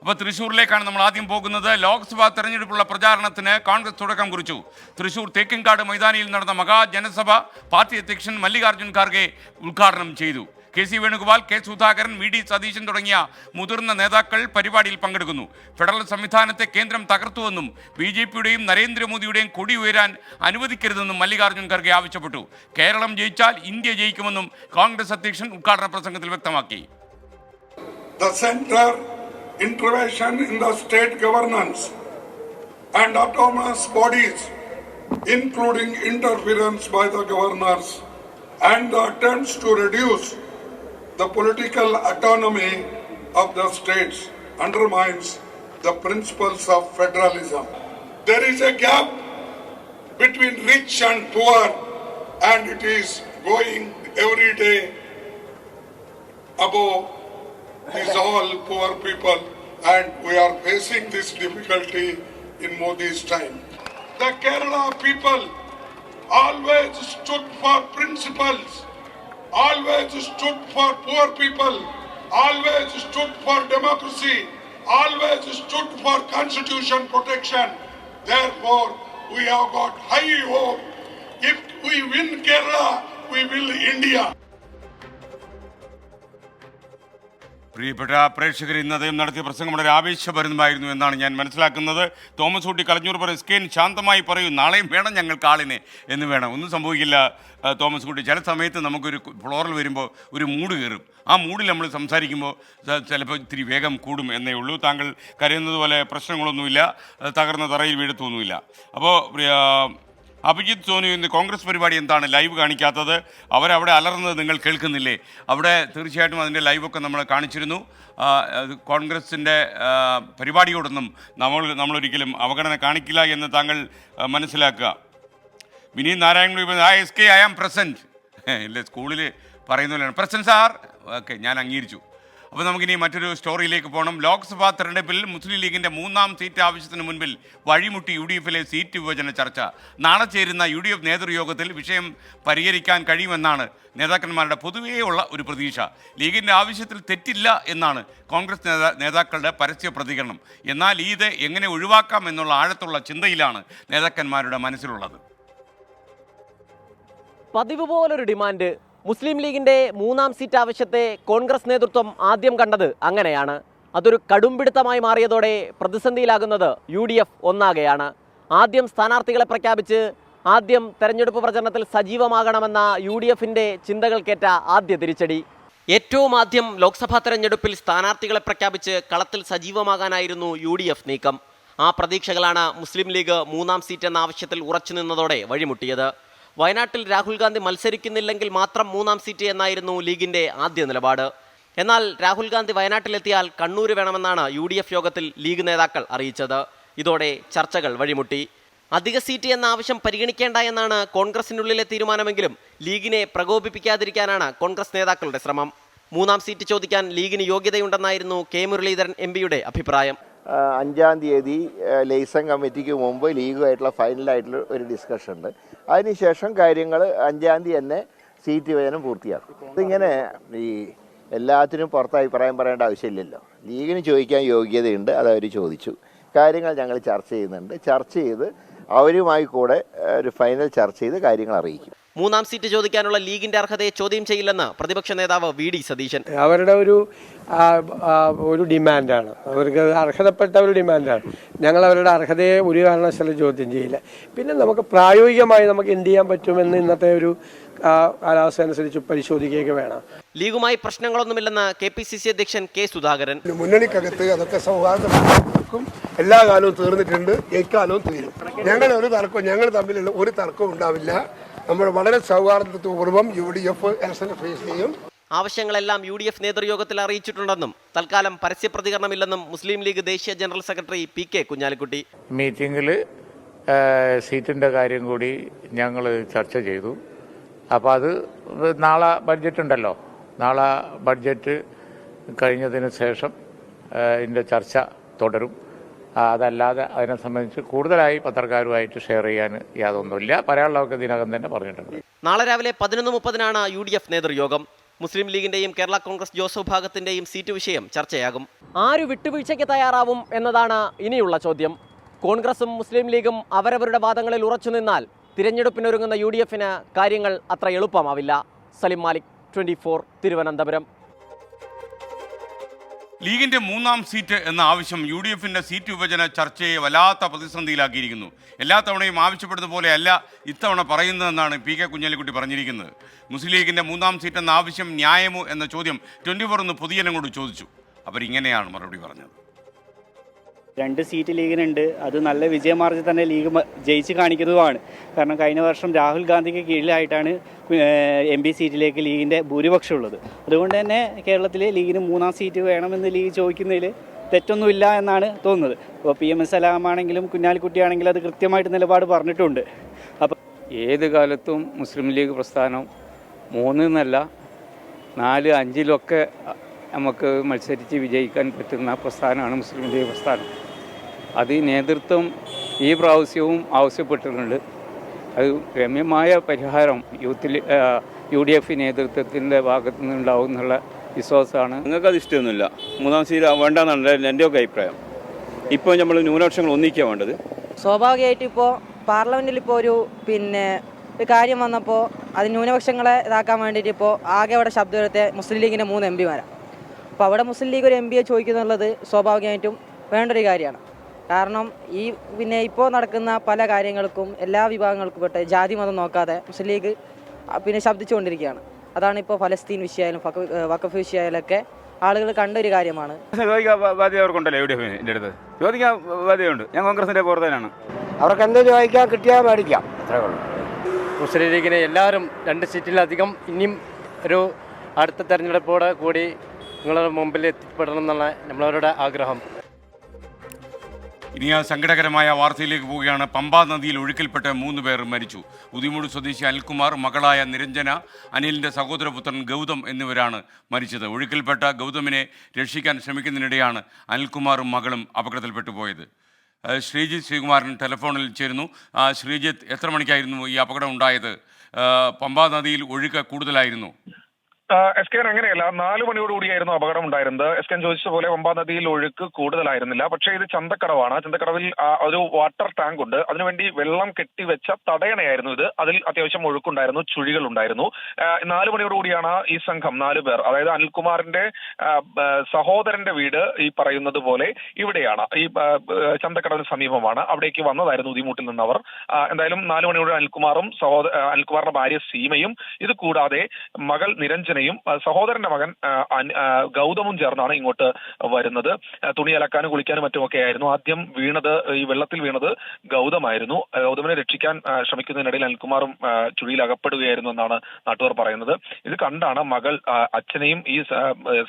അപ്പോൾ തൃശ്ശൂരിലേക്കാണ് നമ്മൾ ആദ്യം പോകുന്നത്. ലോക്സഭാ തെരഞ്ഞെടുപ്പുള്ള പ്രചാരണത്തിന് കോൺഗ്രസ് തുടക്കം കുറിച്ചു. തൃശ്ശൂർ തേക്കിൻകാട് മൈതാനിയിൽ നടന്ന മഹാജനസഭ പാർട്ടി അധ്യക്ഷൻ മല്ലികാർജ്ജുൻ ഖാർഗെ ഉദ്ഘാടനം ചെയ്തു. K C. Venugopal, K. Sudhakaran, VD. Satheesan തുടങ്ങിയ മുതിർന്ന നേതാക്കൾ പരിപാടിയിൽ പങ്കെടുക്കുന്നു. ഫെഡറൽ സംവിധാനത്തെ കേന്ദ്രം തകർത്തുവെന്നും ബി.ജെ.പിയുടെയും നരേന്ദ്രമോദിയുടെയും കൊടി ഉയരാൻ അനുവദിക്കരുതെന്നും മല്ലികാർജ്ജുൻ ഖർഗെ ആവശ്യപ്പെട്ടു. കേരളം ജയിച്ചാൽ ഇന്ത്യ ജയിക്കുമെന്നും കോൺഗ്രസ് അധ്യക്ഷൻ ഉദ്ഘാടന പ്രസംഗത്തിൽ വ്യക്തമാക്കി. Intervention in the state governance and autonomous bodies, including interference by the governors and the attempts to reduce the political autonomy of the states, undermines the principles of federalism. There is a gap between rich and poor, and it is going every day above these all poor people, and we are facing this difficulty in Modi's time. The Kerala people always stood for principles, always stood for poor people, always stood for democracy, always stood for constitution protection. Therefore, we have got high hope. If we win Kerala, we will India. പ്രിയപ്പെട്ട പ്രേക്ഷകർ, ഇന്ന് അദ്ദേഹം നടത്തിയ പ്രസംഗം വളരെ ആവേശഭരിതമായിരുന്നു എന്നാണ് ഞാൻ മനസ്സിലാക്കുന്നത്. തോമസ് ഊട്ടി കളഞ്ഞൂർ പറയും, സ്കെയിൻ ശാന്തമായി പറയും, നാളെയും വേണം ഞങ്ങൾക്ക് ആളിനെ എന്ന് വേണം. ഒന്നും സംഭവിക്കില്ല തോമസ് ഊട്ടി. ചില സമയത്ത് നമുക്കൊരു ഫ്ലോറിൽ വരുമ്പോൾ ഒരു മൂഡ് കയറും. ആ മൂഡിൽ നമ്മൾ സംസാരിക്കുമ്പോൾ ചിലപ്പോൾ ഇത്തിരി വേഗം കൂടും എന്നേ ഉള്ളൂ. താങ്കൾ കരയുന്നത് പോലെ പ്രശ്നങ്ങളൊന്നുമില്ല, തകർന്ന തറയിൽ വീഴത്തൊന്നുമില്ല. അപ്പോൾ അഭിജിത്ത് സോനു, ഇന്ന് കോൺഗ്രസ് പരിപാടി എന്താണ് ലൈവ് കാണിക്കാത്തത്? അവരവിടെ അലർന്നത് നിങ്ങൾ കേൾക്കുന്നില്ലേ? അവിടെ തീർച്ചയായിട്ടും അതിൻ്റെ ലൈവൊക്കെ നമ്മൾ കാണിച്ചിരുന്നു. കോൺഗ്രസിൻ്റെ പരിപാടിയോടൊന്നും നമ്മളൊരിക്കലും അവഗണന കാണിക്കില്ല എന്ന് താങ്കൾ മനസ്സിലാക്കുക. Vineeth Narayanan, I am present. ഇല്ലേ, സ്കൂളിൽ പറയുന്ന പോലെയാണ് പ്രസൻറ്റ് സാർ. ഓക്കെ, ഞാൻ അംഗീകരിച്ചു. അപ്പോൾ നമുക്കിനി മറ്റൊരു സ്റ്റോറിയിലേക്ക് പോകണം. ലോക്സഭാ തെരഞ്ഞെടുപ്പിൽ മുസ്ലിം ലീഗിൻ്റെ 3ാം സീറ്റ് ആവശ്യത്തിന് മുൻപിൽ വഴിമുട്ടി UDF സീറ്റ് വിഭജന ചർച്ച. നാളെ ചേരുന്ന UDF നേതൃയോഗത്തിൽ വിഷയം പരിഹരിക്കാൻ കഴിയുമെന്നാണ് നേതാക്കന്മാരുടെ പൊതുവെയുള്ള ഒരു പ്രതീക്ഷ. ലീഗിൻ്റെ ആവശ്യത്തിൽ തെറ്റില്ല എന്നാണ് കോൺഗ്രസ് നേതാക്കളുടെ പരസ്യ പ്രതികരണം. എന്നാൽ ഇത് എങ്ങനെ ഒഴിവാക്കാം എന്നുള്ള ആഴത്തുള്ള ചിന്തയിലാണ് നേതാക്കന്മാരുടെ മനസ്സിലുള്ളത്. പതിവ് പോലൊരു ഡിമാൻഡ്. മുസ്ലിം ലീഗിൻ്റെ 3ാം സീറ്റ് ആവശ്യത്തെ കോൺഗ്രസ് നേതൃത്വം ആദ്യം കണ്ടത് അങ്ങനെയാണ്. അതൊരു കടുംപിടുത്തമായി മാറിയതോടെ പ്രതിസന്ധിയിലാകുന്നത് UDF ഒന്നാകെയാണ്. ആദ്യം സ്ഥാനാർത്ഥികളെ പ്രഖ്യാപിച്ച് ആദ്യം തെരഞ്ഞെടുപ്പ് പ്രചരണത്തിൽ സജീവമാകണമെന്ന UDFൻ്റെ ചിന്തകൾക്കേറ്റ ആദ്യ തിരിച്ചടി. ഏറ്റവും ആദ്യം ലോക്സഭാ തെരഞ്ഞെടുപ്പിൽ സ്ഥാനാർത്ഥികളെ പ്രഖ്യാപിച്ച് കളത്തിൽ സജീവമാകാനായിരുന്നു UDF നീക്കം. ആ പ്രതീക്ഷകളാണ് മുസ്ലിം ലീഗ് 3ാം സീറ്റ് എന്ന ആവശ്യത്തിൽ ഉറച്ചു നിന്നതോടെ വഴിമുട്ടിയത്. വയനാട്ടിൽ രാഹുൽ ഗാന്ധി മത്സരിക്കുന്നില്ലെങ്കിൽ മാത്രം 3ാം സീറ്റ് എന്നായിരുന്നു ലീഗിൻ്റെ ആദ്യ നിലപാട്. എന്നാൽ രാഹുൽ ഗാന്ധി വയനാട്ടിലെത്തിയാൽ കണ്ണൂർ വേണമെന്നാണ് UDF യോഗത്തിൽ ലീഗ് നേതാക്കൾ അറിയിച്ചത്. ഇതോടെ ചർച്ചകൾ വഴിമുട്ടി. അധിക സീറ്റ് എന്ന ആവശ്യം പരിഗണിക്കേണ്ട എന്നാണ് കോൺഗ്രസിനുള്ളിലെ തീരുമാനമെങ്കിലും ലീഗിനെ പ്രകോപിപ്പിക്കാതിരിക്കാനാണ് കോൺഗ്രസ് നേതാക്കളുടെ ശ്രമം. 3ാം സീറ്റ് ചോദിക്കാൻ ലീഗിന് യോഗ്യതയുണ്ടെന്നായിരുന്നു കെ മുരളീധരൻ MP അഭിപ്രായം. 5-ം തീയതി ലൈസൺ കമ്മിറ്റിക്ക് മുമ്പ് ലീഗുമായിട്ടുള്ള ഫൈനലായിട്ടുള്ള ഒരു ഡിസ്കഷൻ ഉണ്ട്. അതിനുശേഷം കാര്യങ്ങൾ 5-ം തീയതി തന്നെ സീറ്റ് വിഭജനം പൂർത്തിയാക്കും. ഇതിങ്ങനെ ഈ എല്ലാത്തിനും പുറത്ത് അഭിപ്രായം പറയേണ്ട ആവശ്യമില്ലല്ലോ. ലീഗിന് ചോദിക്കാൻ യോഗ്യതയുണ്ട്, അതവർ ചോദിച്ചു. കാര്യങ്ങൾ ഞങ്ങൾ ചർച്ച ചെയ്യുന്നുണ്ട്. ചർച്ച ചെയ്ത് അവരുമായി കൂടെ ഒരു ഫൈനൽ ചർച്ച ചെയ്ത് കാര്യങ്ങൾ അറിയിക്കും. 3ാം സീറ്റ് ചോദിക്കാനുള്ള ലീഗിന്റെ അർഹതയെ ചോദ്യം ചെയ്യില്ലെന്ന് പ്രതിപക്ഷ നേതാവ് വി.ഡി. സതീശൻ. അവരുടെ ഒരു ഡിമാൻഡാണ്, അവർക്ക് അർഹതപ്പെട്ട ഒരു ഡിമാൻഡാണ്. ഞങ്ങൾ അവരുടെ അർഹതയെ ഒരു കാരണവശാലും ചോദ്യം ചെയ്യില്ല. പിന്നെ നമുക്ക് പ്രായോഗികമായി നമുക്ക് എന്ത് ചെയ്യാൻ പറ്റുമെന്ന് ഇന്നത്തെ ഒരു കാലാവസ്ഥ അനുസരിച്ച് പരിശോധിക്കുകയൊക്കെ വേണം. ലീഗുമായി പ്രശ്നങ്ങളൊന്നുമില്ലെന്ന് KPCC അധ്യക്ഷൻ കെ. സുധാകരൻ. മുന്നണിക്കകത്ത് അതൊക്കെ സൗഹാർദ്ദം എല്ലാ കാലവും തീർന്നിട്ടുണ്ട്, എക്കാലവും തീരും. ഞങ്ങൾ തമ്മിലുള്ള ഒരു തർക്കവും ഉണ്ടാവില്ല. നമ്മൾ വളരെ സൗഹാർദ്ദപൂർവ്വം UDF ഇലക്ഷൻ ഫേസ് ചെയ്യും. ആവശ്യങ്ങളെല്ലാം UDF നേതൃയോഗത്തിൽ അറിയിച്ചിട്ടുണ്ടെന്നും തൽക്കാലം പരസ്യ പ്രതികരണമില്ലെന്നും മുസ്ലിം ലീഗ് ദേശീയ ജനറൽ സെക്രട്ടറി PK കുഞ്ഞാലിക്കുട്ടി. മീറ്റിംഗിൽ സീറ്റിൻ്റെ കാര്യം കൂടി ഞങ്ങൾ ചർച്ച ചെയ്തു. അപ്പോൾ അത് നാളെ ബഡ്ജറ്റ് ഉണ്ടല്ലോ, നാളെ ബഡ്ജറ്റ് കഴിഞ്ഞതിന് ശേഷം ഇതിൻ്റെ ചർച്ച തുടരും. അതല്ലാതെ അതിനെ സംബന്ധിച്ച് കൂടുതലായി പത്രക്കാരുമായിട്ട് ഷെയർ ചെയ്യാൻ യാതൊന്നുമില്ല. പറയാനുള്ളതൊക്കെ ഇതിനകം തന്നെ പറഞ്ഞിട്ടുണ്ട്. നാളെ രാവിലെ 11:30 UDF നേതൃയോഗം. മുസ്ലിം ലീഗിന്റെയും കേരള കോൺഗ്രസ് ജോസഫ് വിഭാഗത്തിന്റെയും സീറ്റ് വിഷയം ചർച്ചയാകും. ആര് വിട്ടുവീഴ്ചയ്ക്ക് തയ്യാറാവും എന്നതാണ് ഇനിയുള്ള ചോദ്യം. കോൺഗ്രസും മുസ്ലിം ലീഗും അവരവരുടെ വാദങ്ങളിൽ ഉറച്ചുനിന്നാൽ തിരഞ്ഞെടുപ്പിനൊരുങ്ങുന്ന UDF കാര്യങ്ങൾ അത്ര എളുപ്പമാവില്ല. സലിം മാലിക്, 24, തിരുവനന്തപുരം. ലീഗിന്റെ 3-ാം സീറ്റ് എന്ന ആവശ്യം UDF സീറ്റ് വിഭജന ചർച്ചയെ വല്ലാത്ത പ്രതിസന്ധിയിലാക്കിയിരിക്കുന്നു. എല്ലാ തവണയും ആവശ്യപ്പെടുന്ന പോലെയല്ല ഇത്തവണ പറയുന്നതെന്നാണ് PK കുഞ്ഞാലിക്കുട്ടി പറഞ്ഞിരിക്കുന്നത്. മുസ്ലിം ലീഗിന്റെ 3-ാം സീറ്റ് എന്ന ആവശ്യം ന്യായമോ എന്ന ചോദ്യം 24 പൊതുജനങ്ങളോട് ചോദിച്ചു. അവരിങ്ങനെയാണ് മറുപടി പറഞ്ഞത്. 2 സീറ്റ് ലീഗിനുണ്ട്. അത് നല്ല വിജയമാർജിൽ തന്നെ ലീഗ് ജയിച്ച് കാണിക്കുന്നതുമാണ്. കാരണം കഴിഞ്ഞ വർഷം രാഹുൽ ഗാന്ധിക്ക് കീഴിലായിട്ടാണ് MP സീറ്റിലേക്ക് ലീഗിൻ്റെ ഭൂരിപക്ഷം ഉള്ളത്. അതുകൊണ്ട് തന്നെ കേരളത്തിലെ ലീഗിന് 3-ാം സീറ്റ് വേണമെന്ന് ലീഗ് ചോദിക്കുന്നതിൽ തെറ്റൊന്നുമില്ല എന്നാണ് തോന്നുന്നത്. ഇപ്പോൾ PM സലാമാണെങ്കിലും കുഞ്ഞാലിക്കുട്ടിയാണെങ്കിലും അത് കൃത്യമായിട്ട് നിലപാട് പറഞ്ഞിട്ടുണ്ട്. അപ്പോൾ ഏത് കാലത്തും മുസ്ലിം ലീഗ് പ്രസ്ഥാനം 3 എന്നല്ല 4, 5 നമുക്ക് മത്സരിച്ച് വിജയിക്കാൻ പറ്റുന്ന പ്രസ്ഥാനമാണ് മുസ്ലിം ലീഗ് പ്രസ്ഥാനം. അത് നേതൃത്വം ഈ പ്രാവശ്യവും ആവശ്യപ്പെട്ടിട്ടുണ്ട്. അത് രമ്യമായ പരിഹാരം UDF നേതൃത്വത്തിൻ്റെ ഭാഗത്തു നിന്നുണ്ടാവും എന്നുള്ള വിശ്വാസമാണ്. നിങ്ങൾക്കത് ഇഷ്ടമൊന്നുമില്ല, 3-ാം സീറ്റ് വേണ്ടെന്നാണ് എൻ്റെയൊക്കെ അഭിപ്രായം. ഇപ്പോൾ നമ്മൾ ന്യൂനപക്ഷങ്ങൾ ഒന്നിക്കുക വേണ്ടത്. സ്വാഭാവികമായിട്ട് ഇപ്പോൾ പാർലമെൻറ്റിൽ ഇപ്പോൾ ഒരു കാര്യം വന്നപ്പോൾ അത് ന്യൂനപക്ഷങ്ങളെ ഇതാക്കാൻ വേണ്ടിയിട്ട് ഇപ്പോൾ ആകെ അവിടെ ശബ്ദത്തെ മുസ്ലിം ലീഗിൻ്റെ 3 MP അപ്പോൾ അവിടെ മുസ്ലിം ലീഗ് ഒരു MP ചോദിക്കുന്നുള്ളത് സ്വാഭാവികമായിട്ടും വേണ്ടൊരു കാര്യമാണ്. കാരണം ഇപ്പോൾ നടക്കുന്ന പല കാര്യങ്ങൾക്കും എല്ലാ വിഭാഗങ്ങൾക്കും പെട്ട് ജാതി മതം നോക്കാതെ മുസ്ലിം ലീഗ് ശബ്ദിച്ചുകൊണ്ടിരിക്കുകയാണ്. അതാണ് ഇപ്പോൾ ഫലസ്തീൻ വിഷയമായാലും വഖഫ് വിഷയമായാലൊക്കെ ആളുകൾ കണ്ടൊരു കാര്യമാണ്. ചോദിക്കാൻ ബാധ്യത അവർക്കുണ്ടല്ലോ UDFിൻ്റെ അടുത്ത്, ചോദിക്കാൻ ബാധ്യതയുണ്ട്. ഞാൻ കോൺഗ്രസിൻ്റെ പുറത്തേനാണ്. അവർക്ക് എന്ത് ചോദിക്കാൻ കിട്ടിയാൽ മേടിക്കാം, അത്രേ ഉള്ളൂ. മുസ്ലിം ലീഗിനെ എല്ലാവരും 2 സീറ്റിലധികം ഇനിയും ഒരു അടുത്ത തെരഞ്ഞെടുപ്പോടെ കൂടി നിങ്ങളുടെ മുമ്പിൽ എത്തിപ്പെടണം എന്നുള്ള നമ്മളവരുടെ ആഗ്രഹം. ഇനി ആ സങ്കടകരമായ വാർത്തയിലേക്ക് പോവുകയാണ്. പമ്പാ നദിയിൽ ഒഴുക്കിൽപ്പെട്ട് 3 പേർ മരിച്ചു. ഉദിമൂട് സ്വദേശി അനിൽകുമാർ, മകളായ നിരഞ്ജന, അനിലിൻ്റെ സഹോദരപുത്രൻ ഗൗതം എന്നിവരാണ് മരിച്ചത്. ഒഴുക്കിൽപ്പെട്ട ഗൗതമിനെ രക്ഷിക്കാൻ ശ്രമിക്കുന്നതിനിടെയാണ് അനിൽകുമാറും മകളും അപകടത്തിൽപ്പെട്ടു പോയത്. ശ്രീജിത്ത് ശ്രീകുമാരൻ ടെലിഫോണിൽ ചേരുന്നു. ശ്രീജിത്ത്, എത്ര മണിക്കായിരുന്നു ഈ അപകടം ഉണ്ടായത്? പമ്പാ നദിയിൽ ഒഴുക്ക് കൂടുതലായിരുന്നു. എസ്കേൻ അങ്ങനെയല്ല, 4 മണിയോടുകൂടിയായിരുന്നു അപകടം ഉണ്ടായിരുന്നത്. എസ്കേൻ ചോദിച്ചതുപോലെ പമ്പാ നദിയിൽ ഒഴുക്ക് കൂടുതലായിരുന്നില്ല. പക്ഷേ ഇത് ചന്തക്കടവാണ്. ചന്തക്കടവിൽ ഒരു വാട്ടർ ടാങ്ക് ഉണ്ട്. അതിനുവേണ്ടി വെള്ളം കെട്ടിവെച്ച തടയണയായിരുന്നു ഇത്. അതിൽ അത്യാവശ്യം ഒഴുക്കുണ്ടായിരുന്നു, ചുഴികളുണ്ടായിരുന്നു. 4 മണിയോടുകൂടിയാണ് ഈ സംഘം 4 പേർ, അതായത് അനിൽകുമാറിന്റെ സഹോദരന്റെ വീട് ഈ പറയുന്നത് പോലെ ഇവിടെയാണ്, ഈ ചന്തക്കടവിന് സമീപമാണ്. അവിടേക്ക് വന്നതായിരുന്നു ഉദിമൂട്ടിൽ നിന്നവർ. എന്തായാലും 4 മണിയോടെ അനിൽകുമാറും അനിൽകുമാറിന്റെ ഭാര്യ സീമയും ഇത് കൂടാതെ മകൾ നിരഞ്ജന സഹോദരന്റെ മകൻ ഗൗതമും ചേർന്നാണ് ഇങ്ങോട്ട് വരുന്നത്. തുണി അലക്കാനും കുളിക്കാനും മറ്റുമൊക്കെ ആയിരുന്നു. ആദ്യം ഈ വെള്ളത്തിൽ വീണത് ഗൗതമായിരുന്നു. ഗൗതമിനെ രക്ഷിക്കാൻ ശ്രമിക്കുന്നതിനിടയിൽ അനിൽകുമാറും ചുഴിയിൽ അകപ്പെടുകയായിരുന്നു എന്നാണ് നാട്ടുകാർ പറയുന്നത്. ഇത് കണ്ടാണ് മകൾ അച്ഛനെയും ഈ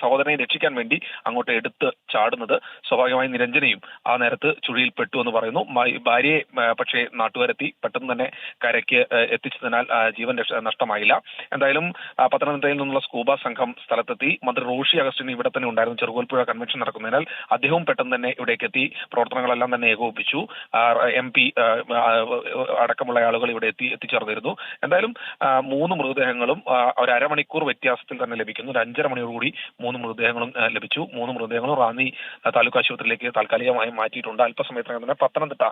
സഹോദരനെയും രക്ഷിക്കാൻ വേണ്ടി അങ്ങോട്ട് എടുത്ത് ചാടുന്നത്. സ്വാഭാവികമായും നിരഞ്ജനയും ആ നേരത്ത് ചുഴിയിൽ പെട്ടു എന്ന് പറയുന്നു. ഭാര്യയെ പക്ഷേ നാട്ടുകാരെത്തി പെട്ടെന്ന് തന്നെ കരയ്ക്ക് എത്തിച്ചതിനാൽ ജീവൻ നഷ്ടമായില്ല. എന്തായാലും പത്തനംതിട്ടയിൽ നിന്നുള്ള സ്കൂബ സംഘം സ്ഥലത്തെത്തി. മന്ത്രി റോഷി അഗസ്റ്റിൻ ഇവിടെ തന്നെ ഉണ്ടായിരുന്നു. ചെറുകോൽപ്പുഴ കൺവെൻഷൻ നടക്കുന്നതിനാൽ അദ്ദേഹവും പെട്ടെന്ന് തന്നെ ഇവിടേക്ക് എത്തി പ്രവർത്തനങ്ങളെല്ലാം തന്നെ ഏകോപിപ്പിച്ചു. MP അടക്കമുള്ള ആളുകൾ ഇവിടെ എത്തിച്ചേർന്നിരുന്നു. എന്തായാലും 3 മൃതദേഹങ്ങളും ഒരു അരമണിക്കൂർ വ്യത്യാസത്തിൽ തന്നെ ലഭിക്കുന്നു. ഒരു 5:30 മണിയോടുകൂടി 3 മൃതദേഹങ്ങളും ലഭിച്ചു. 3 മൃതദേഹങ്ങളും റാന്നി താലൂക്ക് ആശുപത്രിയിലേക്ക് താൽക്കാലികമായി മാറ്റിയിട്ടുണ്ട്. അല്പസമയത്തിനകം തന്നെ പത്തനംതിട്ട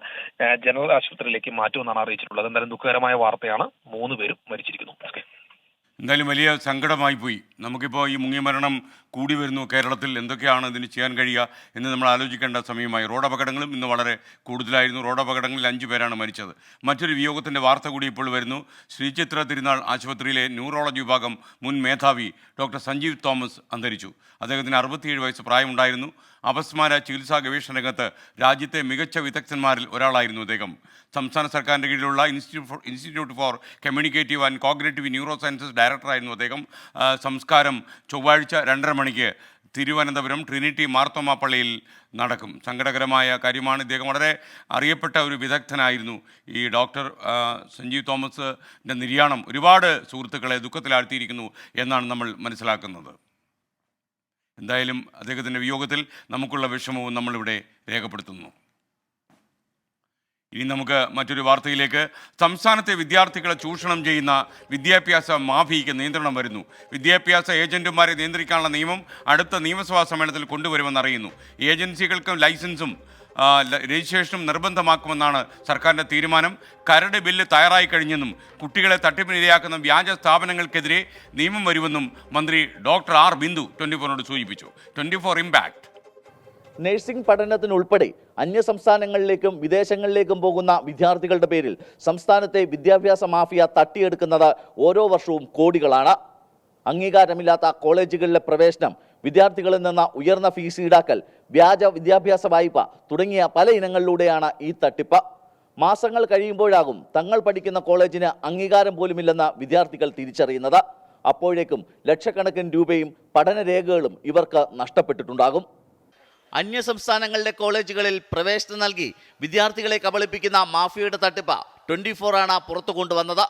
ജനറൽ ആശുപത്രിയിലേക്ക് മാറ്റുമെന്നാണ് അറിയിച്ചിട്ടുള്ളത്. എന്തായാലും ദുഃഖകരമായ വാർത്തയാണ്. 3 പേരും മരിച്ചിരിക്കുന്നു. എന്തായാലും വലിയ സങ്കടമായി പോയി. നമുക്കിപ്പോൾ ഈ മുങ്ങിമരണം കൂടി വരുന്നു കേരളത്തിൽ. എന്തൊക്കെയാണ് ഇതിന് ചെയ്യാൻ കഴിയുക എന്ന് നമ്മൾ ആലോചിക്കേണ്ട സമയമായി. റോഡ് അപകടങ്ങളും ഇന്ന് വളരെ കൂടുതലായിരുന്നു. റോഡ് അപകടങ്ങളിൽ 5 പേരാണ് മരിച്ചത്. മറ്റൊരു വിയോഗത്തിൻ്റെ വാർത്ത കൂടി ഇപ്പോൾ വരുന്നു. ശ്രീചിത്ര തിരുനാൾ ആശുപത്രിയിലെ ന്യൂറോളജി വിഭാഗം മുൻ മേധാവി ഡോക്ടർ സഞ്ജീവ് തോമസ് അന്തരിച്ചു. അദ്ദേഹത്തിന് 67 വയസ്സ് പ്രായമുണ്ടായിരുന്നു. അപസ്മാര ചികിത്സാ ഗവേഷണ രംഗത്ത് രാജ്യത്തെ മികച്ച വിദഗ്ധന്മാരിൽ ഒരാളായിരുന്നു അദ്ദേഹം. സംസ്ഥാന സർക്കാരിൻ്റെ കീഴിലുള്ള institute for communicative and cognitive neuro sciences ഡയറക്ടറായിരുന്നു അദ്ദേഹം. സംസ്കാരം ചൊവ്വാഴ്ച 2:30 മണിക്ക് തിരുവനന്തപുരം ട്രിനിറ്റി മാർത്തോമ പള്ളിയിൽ നടക്കും. സങ്കടകരമായ കാര്യമാണ്. ഇദ്ദേഹം വളരെ അറിയപ്പെട്ട ഒരു വിദഗ്ധനായിരുന്നു. ഈ ഡോക്ടർ സഞ്ജീവ് തോമസിൻ്റെ നിര്യാണം ഒരുപാട് സുഹൃത്തുക്കളെ ദുഃഖത്തിലാഴ്ത്തിയിരിക്കുന്നു എന്നാണ് നമ്മൾ മനസ്സിലാക്കുന്നത്. എന്തായാലും അദ്ദേഹത്തിൻ്റെ വിയോഗത്തിൽ നമുക്കുള്ള വിഷമവും നമ്മളിവിടെ രേഖപ്പെടുത്തുന്നു. ഇനി നമുക്ക് മറ്റൊരു വാർത്തയിലേക്ക്. സംസ്ഥാനത്തെ വിദ്യാർത്ഥികളെ ചൂഷണം ചെയ്യുന്ന വിദ്യാഭ്യാസ മാഫിയയ്ക്ക് നിയന്ത്രണം വരുന്നു. വിദ്യാഭ്യാസ ഏജന്റുമാരെ നിയന്ത്രിക്കാനുള്ള നിയമം അടുത്ത നിയമസഭാ സമ്മേളനത്തിൽ കൊണ്ടുവരുമെന്ന് അറിയുന്നു. ഏജൻസികൾക്കും ലൈസൻസും രജിസ്ട്രേഷനും നിർബന്ധമാക്കുമെന്നാണ് സർക്കാരിൻ്റെ തീരുമാനം. കരട് ബില്ല് തയ്യാറായി കഴിഞ്ഞെന്നും കുട്ടികളെ തട്ടിപ്പിനിരയാക്കുന്ന വ്യാജ സ്ഥാപനങ്ങൾക്കെതിരെ നിയമം വരുമെന്നും മന്ത്രി ഡോക്ടർ ആർ ബിന്ദു 24 സൂചിപ്പിച്ചു. 24 ഇമ്പാക്ട്. നഴ്സിംഗ് പഠനത്തിനുൾപ്പെടെ അന്യസംസ്ഥാനങ്ങളിലേക്കും വിദേശങ്ങളിലേക്കും പോകുന്ന വിദ്യാർത്ഥികളുടെ പേരിൽ സംസ്ഥാനത്തെ വിദ്യാഭ്യാസ മാഫിയ തട്ടിയെടുക്കുന്നത് ഓരോ വർഷവും കോടികളാണ്. അംഗീകാരമില്ലാത്ത കോളേജുകളിലെ പ്രവേശനം, വിദ്യാർത്ഥികളിൽ നിന്ന് ഉയർന്ന ഫീസ് ഈടാക്കൽ, വ്യാജ വിദ്യാഭ്യാസ വായ്പ തുടങ്ങിയ പല ഇനങ്ങളിലൂടെയാണ് ഈ തട്ടിപ്പ്. മാസങ്ങൾ കഴിയുമ്പോഴാകും തങ്ങൾ പഠിക്കുന്ന കോളേജിന് അംഗീകാരം പോലുമില്ലെന്ന് വിദ്യാർത്ഥികൾ തിരിച്ചറിയുന്നത്. അപ്പോഴേക്കും ലക്ഷക്കണക്കിന് രൂപയും പഠനരേഖകളും ഇവർക്ക് നഷ്ടപ്പെട്ടിട്ടുണ്ടാകും. അന്യസംസ്ഥാനങ്ങളിലെ കോളേജുകളിൽ പ്രവേശനം നൽകി വിദ്യാർത്ഥികളെ കബളിപ്പിക്കുന്ന മാഫിയയുടെ തട്ടിപ്പ് 24 ആണ് പുറത്തു കൊണ്ടുവന്നത്.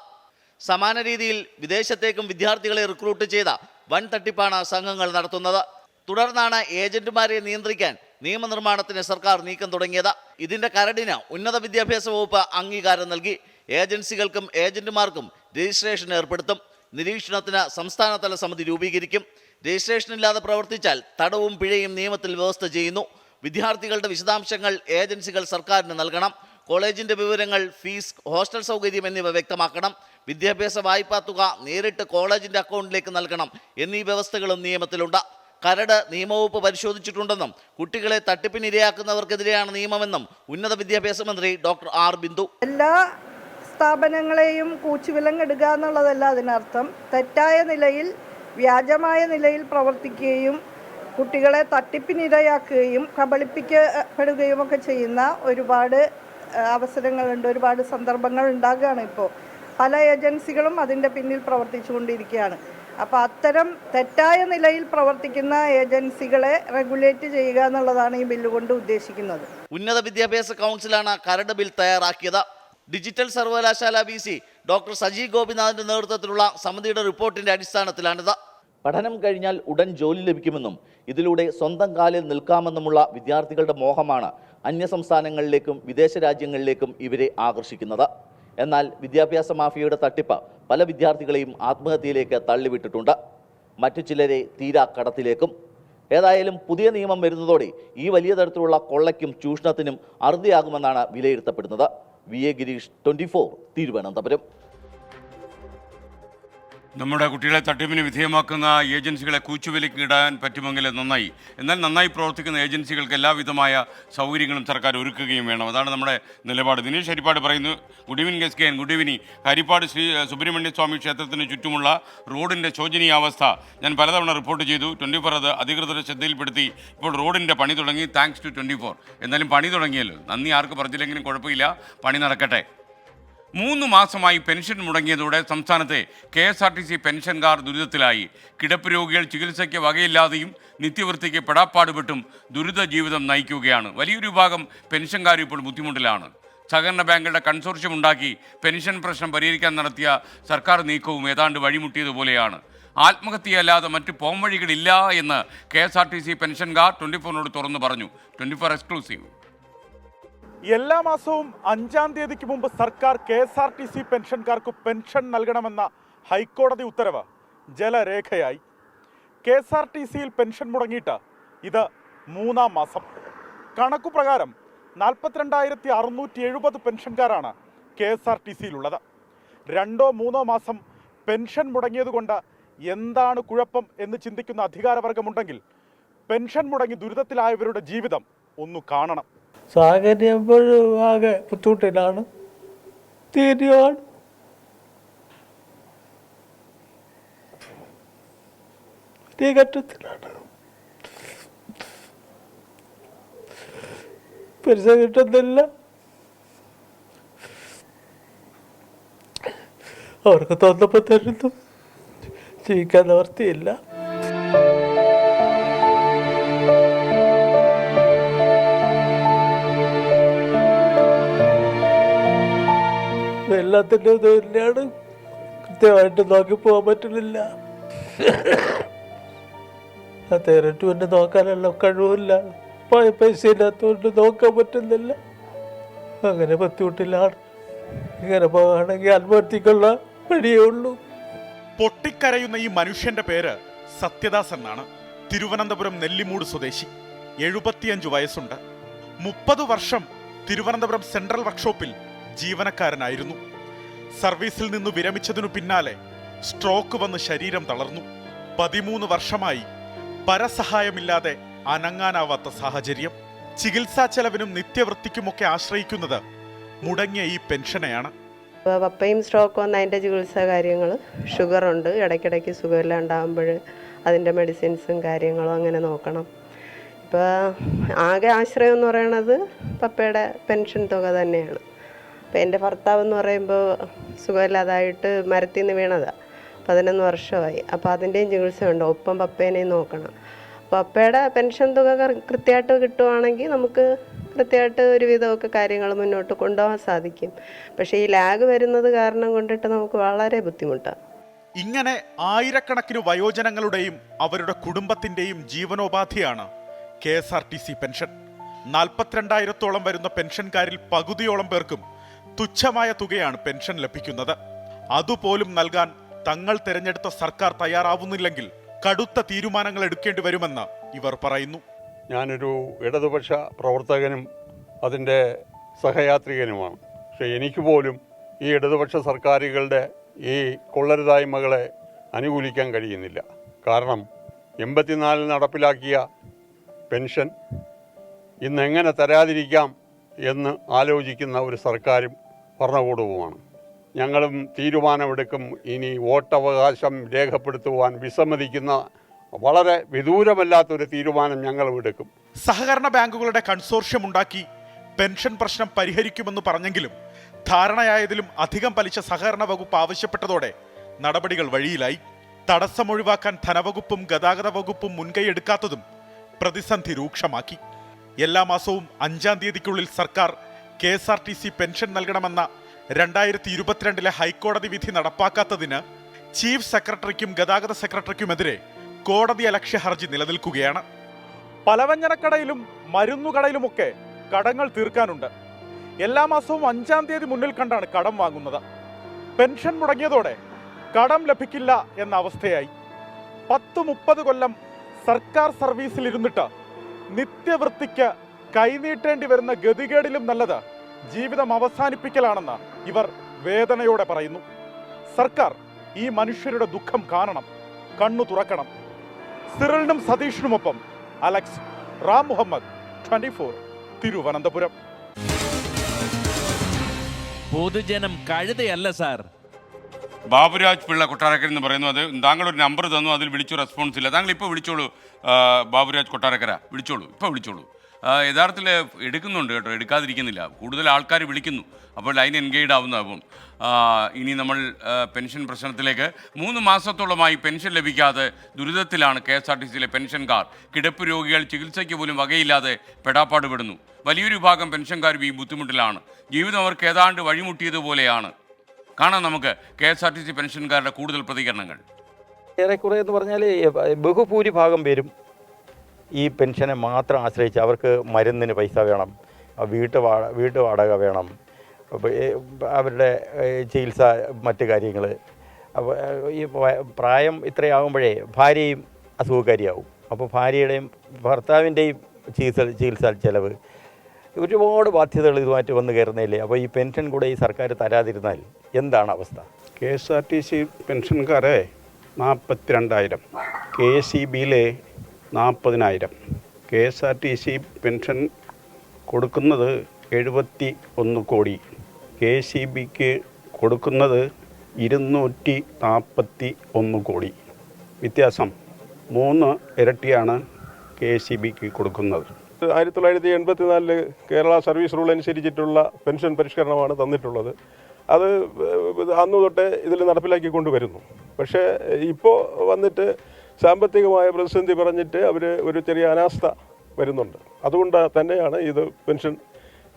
സമാന രീതിയിൽ വിദേശത്തേക്കും വിദ്യാർത്ഥികളെ റിക്രൂട്ട് ചെയ്ത വൻ തട്ടിപ്പാണ് സംഘങ്ങൾ നടത്തുന്നത്. തുടർന്നാണ് ഏജന്റുമാരെ നിയന്ത്രിക്കാൻ നിയമനിർമ്മാണത്തിന് സർക്കാർ നീക്കം തുടങ്ങിയത്. ഇതിന്റെ കരടിന് ഉന്നത വിദ്യാഭ്യാസ വകുപ്പ് അംഗീകാരം നൽകി. ഏജൻസികൾക്കും ഏജന്റുമാർക്കും രജിസ്ട്രേഷൻ ഏർപ്പെടുത്തും. നിരീക്ഷണത്തിന് സംസ്ഥാനതല സമിതി രൂപീകരിക്കും. രജിസ്ട്രേഷൻ ഇല്ലാതെ പ്രവർത്തിച്ചാൽ തടവും പിഴയും നിയമത്തിൽ വ്യവസ്ഥ ചെയ്യുന്നു. വിദ്യാർത്ഥികളുടെ വിശദാംശങ്ങൾ ഏജൻസികൾ സർക്കാരിന് നൽകണം. കോളേജിന്റെ വിവരങ്ങൾ, ഫീസ്, ഹോസ്റ്റൽ സൗകര്യം എന്നിവ വ്യക്തമാക്കണം. വിദ്യാഭ്യാസ വായ്പാ തുക നേരിട്ട് കോളേജിന്റെ അക്കൗണ്ടിലേക്ക് നൽകണം എന്നീ വ്യവസ്ഥകളും നിയമത്തിലുണ്ട്. കരട് നിയമവകുപ്പ് പരിശോധിച്ചിട്ടുണ്ടെന്നും കുട്ടികളെ തട്ടിപ്പിനിരയാക്കുന്നവർക്കെതിരെയാണ് നിയമമെന്നും ഉന്നത വിദ്യാഭ്യാസ മന്ത്രി ഡോക്ടർ ആർ ബിന്ദു. എല്ലാ സ്ഥാപനങ്ങളെയും കൂച്ചുവിലങ്ങിടുക എന്നുള്ളതല്ല അതിനർത്ഥം. തെറ്റായ നിലയിൽ, വ്യാജമായ നിലയിൽ പ്രവർത്തിക്കുകയും കുട്ടികളെ തട്ടിപ്പിനിരയാക്കുകയും കബളിപ്പിക്കപ്പെടുകയും ഒക്കെ ചെയ്യുന്ന ഒരുപാട് അവസരങ്ങളുണ്ട്, ഒരുപാട് സന്ദർഭങ്ങൾ ഉണ്ടാകുകയാണ്. ഇപ്പോൾ പല ഏജൻസികളും അതിൻ്റെ പിന്നിൽ പ്രവർത്തിച്ചുകൊണ്ടിരിക്കുകയാണ്. അപ്പോൾ അത്തരം തെറ്റായ നിലയിൽ പ്രവർത്തിക്കുന്ന ഏജൻസികളെ റെഗുലേറ്റ് ചെയ്യുക എന്നുള്ളതാണ് ഈ ബില്ല് കൊണ്ട് ഉദ്ദേശിക്കുന്നത്. ഉന്നത വിദ്യാഭ്യാസ കൗൺസിലാണ് കരട് ബിൽ തയ്യാറാക്കിയത്. ഡിജിറ്റൽ സർവകലാശാല VC ഡോക്ടർ സജി ഗോപിനാഥിന്റെ നേതൃത്വത്തിലുള്ള സമിതിയുടെ റിപ്പോർട്ടിന്റെ അടിസ്ഥാനത്തിലാണിത്. പഠനം കഴിഞ്ഞാൽ ഉടൻ ജോലി ലഭിക്കുമെന്നും ഇതിലൂടെ സ്വന്തം കാലിൽ നിൽക്കാമെന്നുമുള്ള വിദ്യാർത്ഥികളുടെ മോഹമാണ് അന്യസംസ്ഥാനങ്ങളിലേക്കും വിദേശ രാജ്യങ്ങളിലേക്കും ഇവരെ ആകർഷിക്കുന്നത്. എന്നാൽ വിദ്യാഭ്യാസ മാഫിയയുടെ തട്ടിപ്പ് പല വിദ്യാർത്ഥികളെയും ആത്മഹത്യയിലേക്ക് തള്ളിവിട്ടിട്ടുണ്ട്. മറ്റു ചിലരെ തീരാ കടത്തിലേക്കും. ഏതായാലും പുതിയ നിയമം വരുന്നതോടെ ഈ വലിയ തരത്തിലുള്ള കൊള്ളയ്ക്കും ചൂഷണത്തിനും അറുതിയാകുമെന്നാണ് വിലയിരുത്തപ്പെടുന്നത്. VA ഗിരീഷ്, 24, തിരുവനന്തപുരം. നമ്മുടെ കുട്ടികളെ തട്ടിപ്പിന് വിധേയമാക്കുന്ന ഏജൻസികളെ കൂച്ചുവിലക്ക് ഇടാൻ പറ്റുമെങ്കിൽ നന്നായി. എന്നാൽ നന്നായി പ്രവർത്തിക്കുന്ന ഏജൻസികൾക്ക് എല്ലാവിധമായ സൗകര്യങ്ങളും സർക്കാർ ഒരുക്കുകയും വേണം. അതാണ് നമ്മുടെ നിലപാട്. ദിനേശ് ഹരിപ്പാട് പറയുന്നു. Good evening SKN. Good evening. Harippad Shri Subrahmanya Swami ക്ഷേത്രത്തിന് ചുറ്റുമുള്ള റോഡിൻ്റെ ശോചനീയാവസ്ഥ ഞാൻ പലതവണ റിപ്പോർട്ട് ചെയ്തു. 24 അത് അധികൃതരുടെ ശ്രദ്ധയിൽപ്പെടുത്തി. ഇപ്പോൾ റോഡിൻ്റെ പണി തുടങ്ങി. Thanks to 24. എന്നാലും പണി തുടങ്ങിയല്ലോ. നന്ദി ആർക്ക് പറഞ്ഞില്ലെങ്കിലും കുഴപ്പമില്ല, പണി നടക്കട്ടെ. 3 മാസമായി പെൻഷൻ മുടങ്ങിയതോടെ സംസ്ഥാനത്തെ KSRTC പെൻഷൻകാർ ദുരിതത്തിലായി. കിടപ്പ് രോഗികൾ ചികിത്സയ്ക്ക് വകയില്ലാതെയും നിത്യവൃത്തിക്ക് പെടാപ്പാടുപെട്ടും ദുരിത ജീവിതം നയിക്കുകയാണ്. വലിയൊരു വിഭാഗം പെൻഷൻകാർ ഇപ്പോൾ ബുദ്ധിമുട്ടിലാണ്. സഹകരണ ബാങ്കുകളുടെ കൺസോർഷ്യം ഉണ്ടാക്കി പെൻഷൻ പ്രശ്നം പരിഹരിക്കാൻ നടത്തിയ സർക്കാർ നീക്കവും ഏതാണ്ട് വഴിമുട്ടിയതുപോലെയാണ്. ആത്മഹത്യയല്ലാതെ മറ്റ് പോംവഴികളില്ല എന്ന് KSRTC പെൻഷൻകാർ 24 തുറന്നു പറഞ്ഞു. 24 എക്സ്ക്ലൂസീവ്. എല്ലാ മാസവും 5-ാം തീയതിക്ക് മുമ്പ് സർക്കാർ KSRTC പെൻഷൻകാർക്ക് പെൻഷൻ നൽകണമെന്ന ഹൈക്കോടതി ഉത്തരവ് ജലരേഖയായി. KSRTCയിൽ പെൻഷൻ മുടങ്ങിയിട്ട് ഇത് 3-ാം മാസം. കണക്കുപ്രകാരം 42,670 പെൻഷൻകാരാണ് KSRTCയിലുള്ളത്. 2-3 മാസം പെൻഷൻ മുടങ്ങിയതുകൊണ്ട് എന്താണ് കുഴപ്പം എന്ന് ചിന്തിക്കുന്ന അധികാരവർഗമുണ്ടെങ്കിൽ പെൻഷൻ മുടങ്ങി ദുരിതത്തിലായവരുടെ ജീവിതം ഒന്ന് കാണണം. സാഹചര്യം എപ്പോഴും ആകെ ബുദ്ധിമുട്ടിലാണ്, തീരുവാണ്. ഘട്ടത്തിലാണ് പൈസ കിട്ടുന്നില്ല. അവർക്ക് തോന്നപ്പോൾ തരുന്നു, ജീവിക്കാൻ നിവർത്തിയില്ല. എല്ലാത്തിൻ്റെ ഇത് തന്നെയാണ്. കൃത്യമായിട്ട് നോക്കി പോകാൻ പറ്റുന്നില്ല. നേരിട്ട് പിന്നെ നോക്കാനുള്ള കഴിവില്ല. പൈസ ഇല്ലാത്തതുകൊണ്ട് നോക്കാൻ പറ്റുന്നില്ല. അങ്ങനെ ബുദ്ധിമുട്ടില്ലാണ്. ഇങ്ങനെ പോകുകയാണെങ്കിൽ ആത്മഹത്യക്കുള്ള വഴിയേ ഉള്ളൂ. പൊട്ടിക്കരയുന്ന ഈ മനുഷ്യന്റെ പേര് സത്യദാസ് എന്നാണ്. തിരുവനന്തപുരം നെല്ലിമൂട് സ്വദേശി, 75 വയസ്സുണ്ട്. 30 വർഷം തിരുവനന്തപുരം സെൻട്രൽ വർക്ക്ഷോപ്പിൽ ജീവനക്കാരനായിരുന്നു. സർവീസിൽ നിന്ന് വിരമിച്ചതിനു പിന്നാലെ സ്ട്രോക്ക് വന്ന് ശരീരം തളർന്നു. 13 വർഷമായി പരസഹായമില്ലാതെ അനങ്ങാനാവാത്ത സാഹചര്യം. ചികിത്സാ ചെലവിനും നിത്യവൃത്തിക്കുമൊക്കെ ആശ്രയിക്കുന്നത് മുടങ്ങിയ ഈ പെൻഷനെയാണ്. പപ്പയും സ്ട്രോക്ക് വന്ന അതിൻ്റെ ചികിത്സാ കാര്യങ്ങൾ, ഷുഗറുണ്ട്, ഇടയ്ക്കിടയ്ക്ക് സുഖമില്ലാണ്ടാകുമ്പോൾ അതിൻ്റെ മെഡിസിൻസും കാര്യങ്ങളും അങ്ങനെ നോക്കണം. ഇപ്പോൾ ആകെ ആശ്രയം എന്ന് പറയണത് പപ്പയുടെ പെൻഷൻ തുക തന്നെയാണ്. അപ്പോൾ എൻ്റെ ഭർത്താവ് എന്ന് പറയുമ്പോൾ സുഖമില്ലാതായിട്ട് മരത്തിൽ നിന്ന് വീണതാണ്. 11 വർഷമായി. അപ്പോൾ അതിൻ്റെയും ചികിത്സയുണ്ട്, ഒപ്പം പപ്പേനെയും നോക്കണം. പപ്പയുടെ പെൻഷൻ തുക കൃത്യമായിട്ട് കിട്ടുവാണെങ്കിൽ നമുക്ക് കൃത്യമായിട്ട് ഒരുവിധമൊക്കെ കാര്യങ്ങൾ മുന്നോട്ട് കൊണ്ടുപോകാൻ സാധിക്കും. പക്ഷേ ഈ ലാഗ് വരുന്നത് കാരണം കൊണ്ടിട്ട് നമുക്ക് വളരെ ബുദ്ധിമുട്ടാണ്. ഇങ്ങനെ ആയിരക്കണക്കിന് വയോജനങ്ങളുടെയും അവരുടെ കുടുംബത്തിൻ്റെയും ജീവനോപാധിയാണ് KSRTC പെൻഷൻ. 42,000-ഓളം വരുന്ന പെൻഷൻകാരിൽ പകുതിയോളം പേർക്കും തുച്ഛമായ തുകയാണ് പെൻഷൻ ലഭിക്കുന്നത്. അതുപോലും നൽകാൻ തങ്ങൾ തിരഞ്ഞെടുത്ത സർക്കാർ തയ്യാറാവുന്നില്ലെങ്കിൽ കടുത്ത തീരുമാനങ്ങൾ എടുക്കേണ്ടി വരുമെന്ന് ഇവർ പറയുന്നു. ഞാനൊരു ഇടതുപക്ഷ പ്രവർത്തകനും അതിൻ്റെ സഹയാത്രികനുമാണ്. പക്ഷേ എനിക്ക് പോലും ഈ ഇടതുപക്ഷ സർക്കാരുകളുടെ ഈ കൊള്ളരുതായ്മകളെ അനുകൂലിക്കാൻ കഴിയുന്നില്ല. കാരണം 84 നടപ്പിലാക്കിയ പെൻഷൻ ഇന്നെങ്ങനെ തരാതിരിക്കാം എന്ന് ആലോചിക്കുന്ന ഒരു സർക്കാരും ഭരണകൂടവുമാണ്. ഞങ്ങളും തീരുമാനമെടുക്കും. ഇനി വോട്ടവകാശം രേഖപ്പെടുത്തുവാൻ വിസമ്മതിക്കുന്ന വളരെ വിദൂരമല്ലാത്തൊരു തീരുമാനം ഞങ്ങളും എടുക്കും. സഹകരണ ബാങ്കുകളുടെ കൺസോർഷ്യം ഉണ്ടാക്കി പെൻഷൻ പ്രശ്നം പരിഹരിക്കുമെന്ന് പറഞ്ഞെങ്കിലും ധാരണയായതിലും അധികം പലിശ സഹകരണ വകുപ്പ് ആവശ്യപ്പെട്ടതോടെ നടപടികൾ വഴിയിലായി. തടസ്സമൊഴിവാക്കാൻ ധനവകുപ്പും ഗതാഗത വകുപ്പും മുൻകൈയെടുക്കാത്തതും പ്രതിസന്ധി രൂക്ഷമാക്കി. എല്ലാ മാസവും 5-ാം തീയതിക്കുള്ളിൽ സർക്കാർ KSRTC പെൻഷൻ നൽകണമെന്ന 2022 ഹൈക്കോടതി വിധി നടപ്പാക്കാത്തതിന് ചീഫ് സെക്രട്ടറിക്കും ഗതാഗത സെക്രട്ടറിക്കുമെതിരെ കോടതി അലക്ഷ്യ ഹർജി നിലനിൽക്കുകയാണ്. പലവ്യഞ്ജനക്കടയിലും മരുന്നുകടയിലുമൊക്കെ കടങ്ങൾ തീർക്കാനുണ്ട്. എല്ലാ മാസവും 5-ാം തീയതി മുന്നിൽ കണ്ടാണ് കടം വാങ്ങുന്നത്. പെൻഷൻ മുടങ്ങിയതോടെ കടം ലഭിക്കില്ല എന്ന അവസ്ഥയായി. 10-30 കൊല്ലം സർക്കാർ സർവീസിൽ ഇരുന്നിട്ട് നിത്യവൃത്തിക്ക് കൈനീട്ടേണ്ടി വരുന്ന ഗതികേടിലും നല്ലത് ജീവിതം അവസാനിപ്പിക്കലാണെന്ന് ഇവർ വേദനയോടെ പറയുന്നു. സർക്കാർ ഈ മനുഷ്യരുടെ ദുഃഖം കാണണം, കണ്ണു തുറക്കണം. സിറിലിനും സതീഷിനുമൊപ്പം അലക്സ്, റാം മുഹമ്മദ്, 24 തിരുവനന്തപുരം. പൊതുജനം കഴുതയല്ല സാർ. ബാബുരാജ് പിള്ള കൊട്ടാരക്കര എന്ന് പറയുന്നു. അത് താങ്കളൊരു നമ്പർ തന്നു, അതിൽ വിളിച്ചു, റെസ്പോൺസ് ഇല്ല. താങ്കൾ ഇപ്പോൾ വിളിച്ചോളൂ. ബാബുരാജ് കൊട്ടാരക്കര വിളിച്ചോളൂ, ഇപ്പോൾ വിളിച്ചോളൂ. യഥാർത്ഥത്തിൽ എടുക്കുന്നുണ്ട് കേട്ടോ, എടുക്കാതിരിക്കുന്നില്ല. കൂടുതൽ ആൾക്കാർ വിളിക്കുന്നു, അപ്പോൾ ലൈൻ എൻഗേജ് ആവുന്നതാകും. ഇനി നമ്മൾ പെൻഷൻ പ്രശ്നത്തിലേക്ക്. 3 മാസത്തോളമായി പെൻഷൻ ലഭിക്കാതെ ദുരിതത്തിലാണ് KSRTCയിലെ പെൻഷൻകാർ. കിടപ്പ് രോഗികൾ ചികിത്സയ്ക്ക് പോലും വകയില്ലാതെ പെടാപ്പാട് പെടുന്നു. വലിയൊരു വിഭാഗം പെൻഷൻകാരും ഈ ബുദ്ധിമുട്ടിലാണ്. ജീവിതം അവർക്ക് ഏതാണ്ട് വഴിമുട്ടിയതുപോലെയാണ്. കാണാം നമുക്ക് KSRTC പെൻഷൻകാരുടെ കൂടുതൽ പ്രതികരണങ്ങൾ. ഏറെക്കുറെ എന്ന് പറഞ്ഞാൽ ബഹുഭൂരിഭാഗം പേരും ഈ പെൻഷനെ മാത്രം ആശ്രയിച്ച് അവർക്ക് മരുന്നിന് പൈസ വേണം, വീട്ടു വാടക വേണം, അവരുടെ ചികിത്സ, മറ്റു കാര്യങ്ങൾ. അപ്പോൾ ഈ പ്രായം ഇത്രയാകുമ്പോഴേ ഭാര്യയും അസുഖക്കാരിയാവും. അപ്പോൾ ഭാര്യയുടെയും ഭർത്താവിൻ്റെയും ചികിത്സാ ചെലവ്, ഒരുപാട് ബാധ്യതകൾ ഇതുമായിട്ട് വന്ന് കയറുന്നില്ലേ. അപ്പോൾ ഈ പെൻഷൻ കൂടെ ഈ സർക്കാർ തരാതിരുന്നാൽ എന്താണ് അവസ്ഥ? KSRTC പെൻഷൻകാരെ 42,000, KCBയിലെ 40,000. KSRTC പെൻഷൻ കൊടുക്കുന്നത് 71 കോടി, KCBക്ക് കൊടുക്കുന്നത് 241 കോടി. വ്യത്യാസം 3 ഇരട്ടിയാണ് KCBക്ക് കൊടുക്കുന്നത്. 1984 കേരള സർവീസ് റൂൾ അനുസരിച്ചിട്ടുള്ള പെൻഷൻ പരിഷ്കരണമാണ് തന്നിട്ടുള്ളത്. അത് അന്നു തൊട്ടേ ഇതിൽ നടപ്പിലാക്കിക്കൊണ്ടുവരുന്നു. പക്ഷേ ഇപ്പോൾ വന്നിട്ട് സാമ്പത്തികമായ പ്രതിസന്ധി പറഞ്ഞിട്ട് അവർ ഒരു ചെറിയ അനാസ്ഥ വരുന്നുണ്ട്. അതുകൊണ്ട് തന്നെയാണ് ഇത് പെൻഷൻ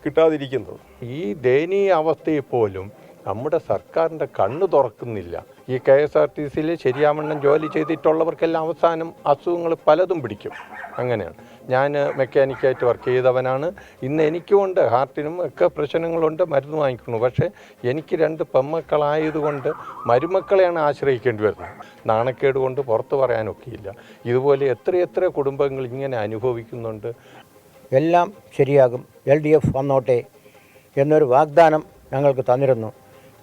കിട്ടാതിരിക്കുന്നത്. ഈ ദയനീയ അവസ്ഥയെ പോലും നമ്മുടെ സർക്കാരിൻ്റെ കണ്ണ് തുറക്കുന്നില്ല. ഈ KSRTCയിൽ ശരിയാവണ്ണം ജോലി ചെയ്തിട്ടുള്ളവർക്കെല്ലാം അവസാനം അസുഖങ്ങൾ പലതും പിടിക്കും. അങ്ങനെയാണ്. ഞാൻ മെക്കാനിക്കായിട്ട് വർക്ക് ചെയ്തവനാണ്. ഇന്ന് എനിക്കുമുണ്ട്, ഹാർട്ടിനും ഒക്കെ പ്രശ്നങ്ങളുണ്ട്, മരുന്ന് വാങ്ങിക്കുന്നു. പക്ഷേ എനിക്ക് 2 പെൺമക്കളായതുകൊണ്ട് മരുമക്കളെയാണ് ആശ്രയിക്കേണ്ടി വരുന്നത്. നാണക്കേട് കൊണ്ട് പുറത്ത് പറയാനൊക്കെയില്ല. ഇതുപോലെ എത്രയെത്ര കുടുംബങ്ങൾ ഇങ്ങനെ അനുഭവിക്കുന്നുണ്ട്. എല്ലാം ശരിയാകും, LDF വന്നോട്ടെ എന്നൊരു വാഗ്ദാനം ഞങ്ങൾക്ക് തന്നിരുന്നു.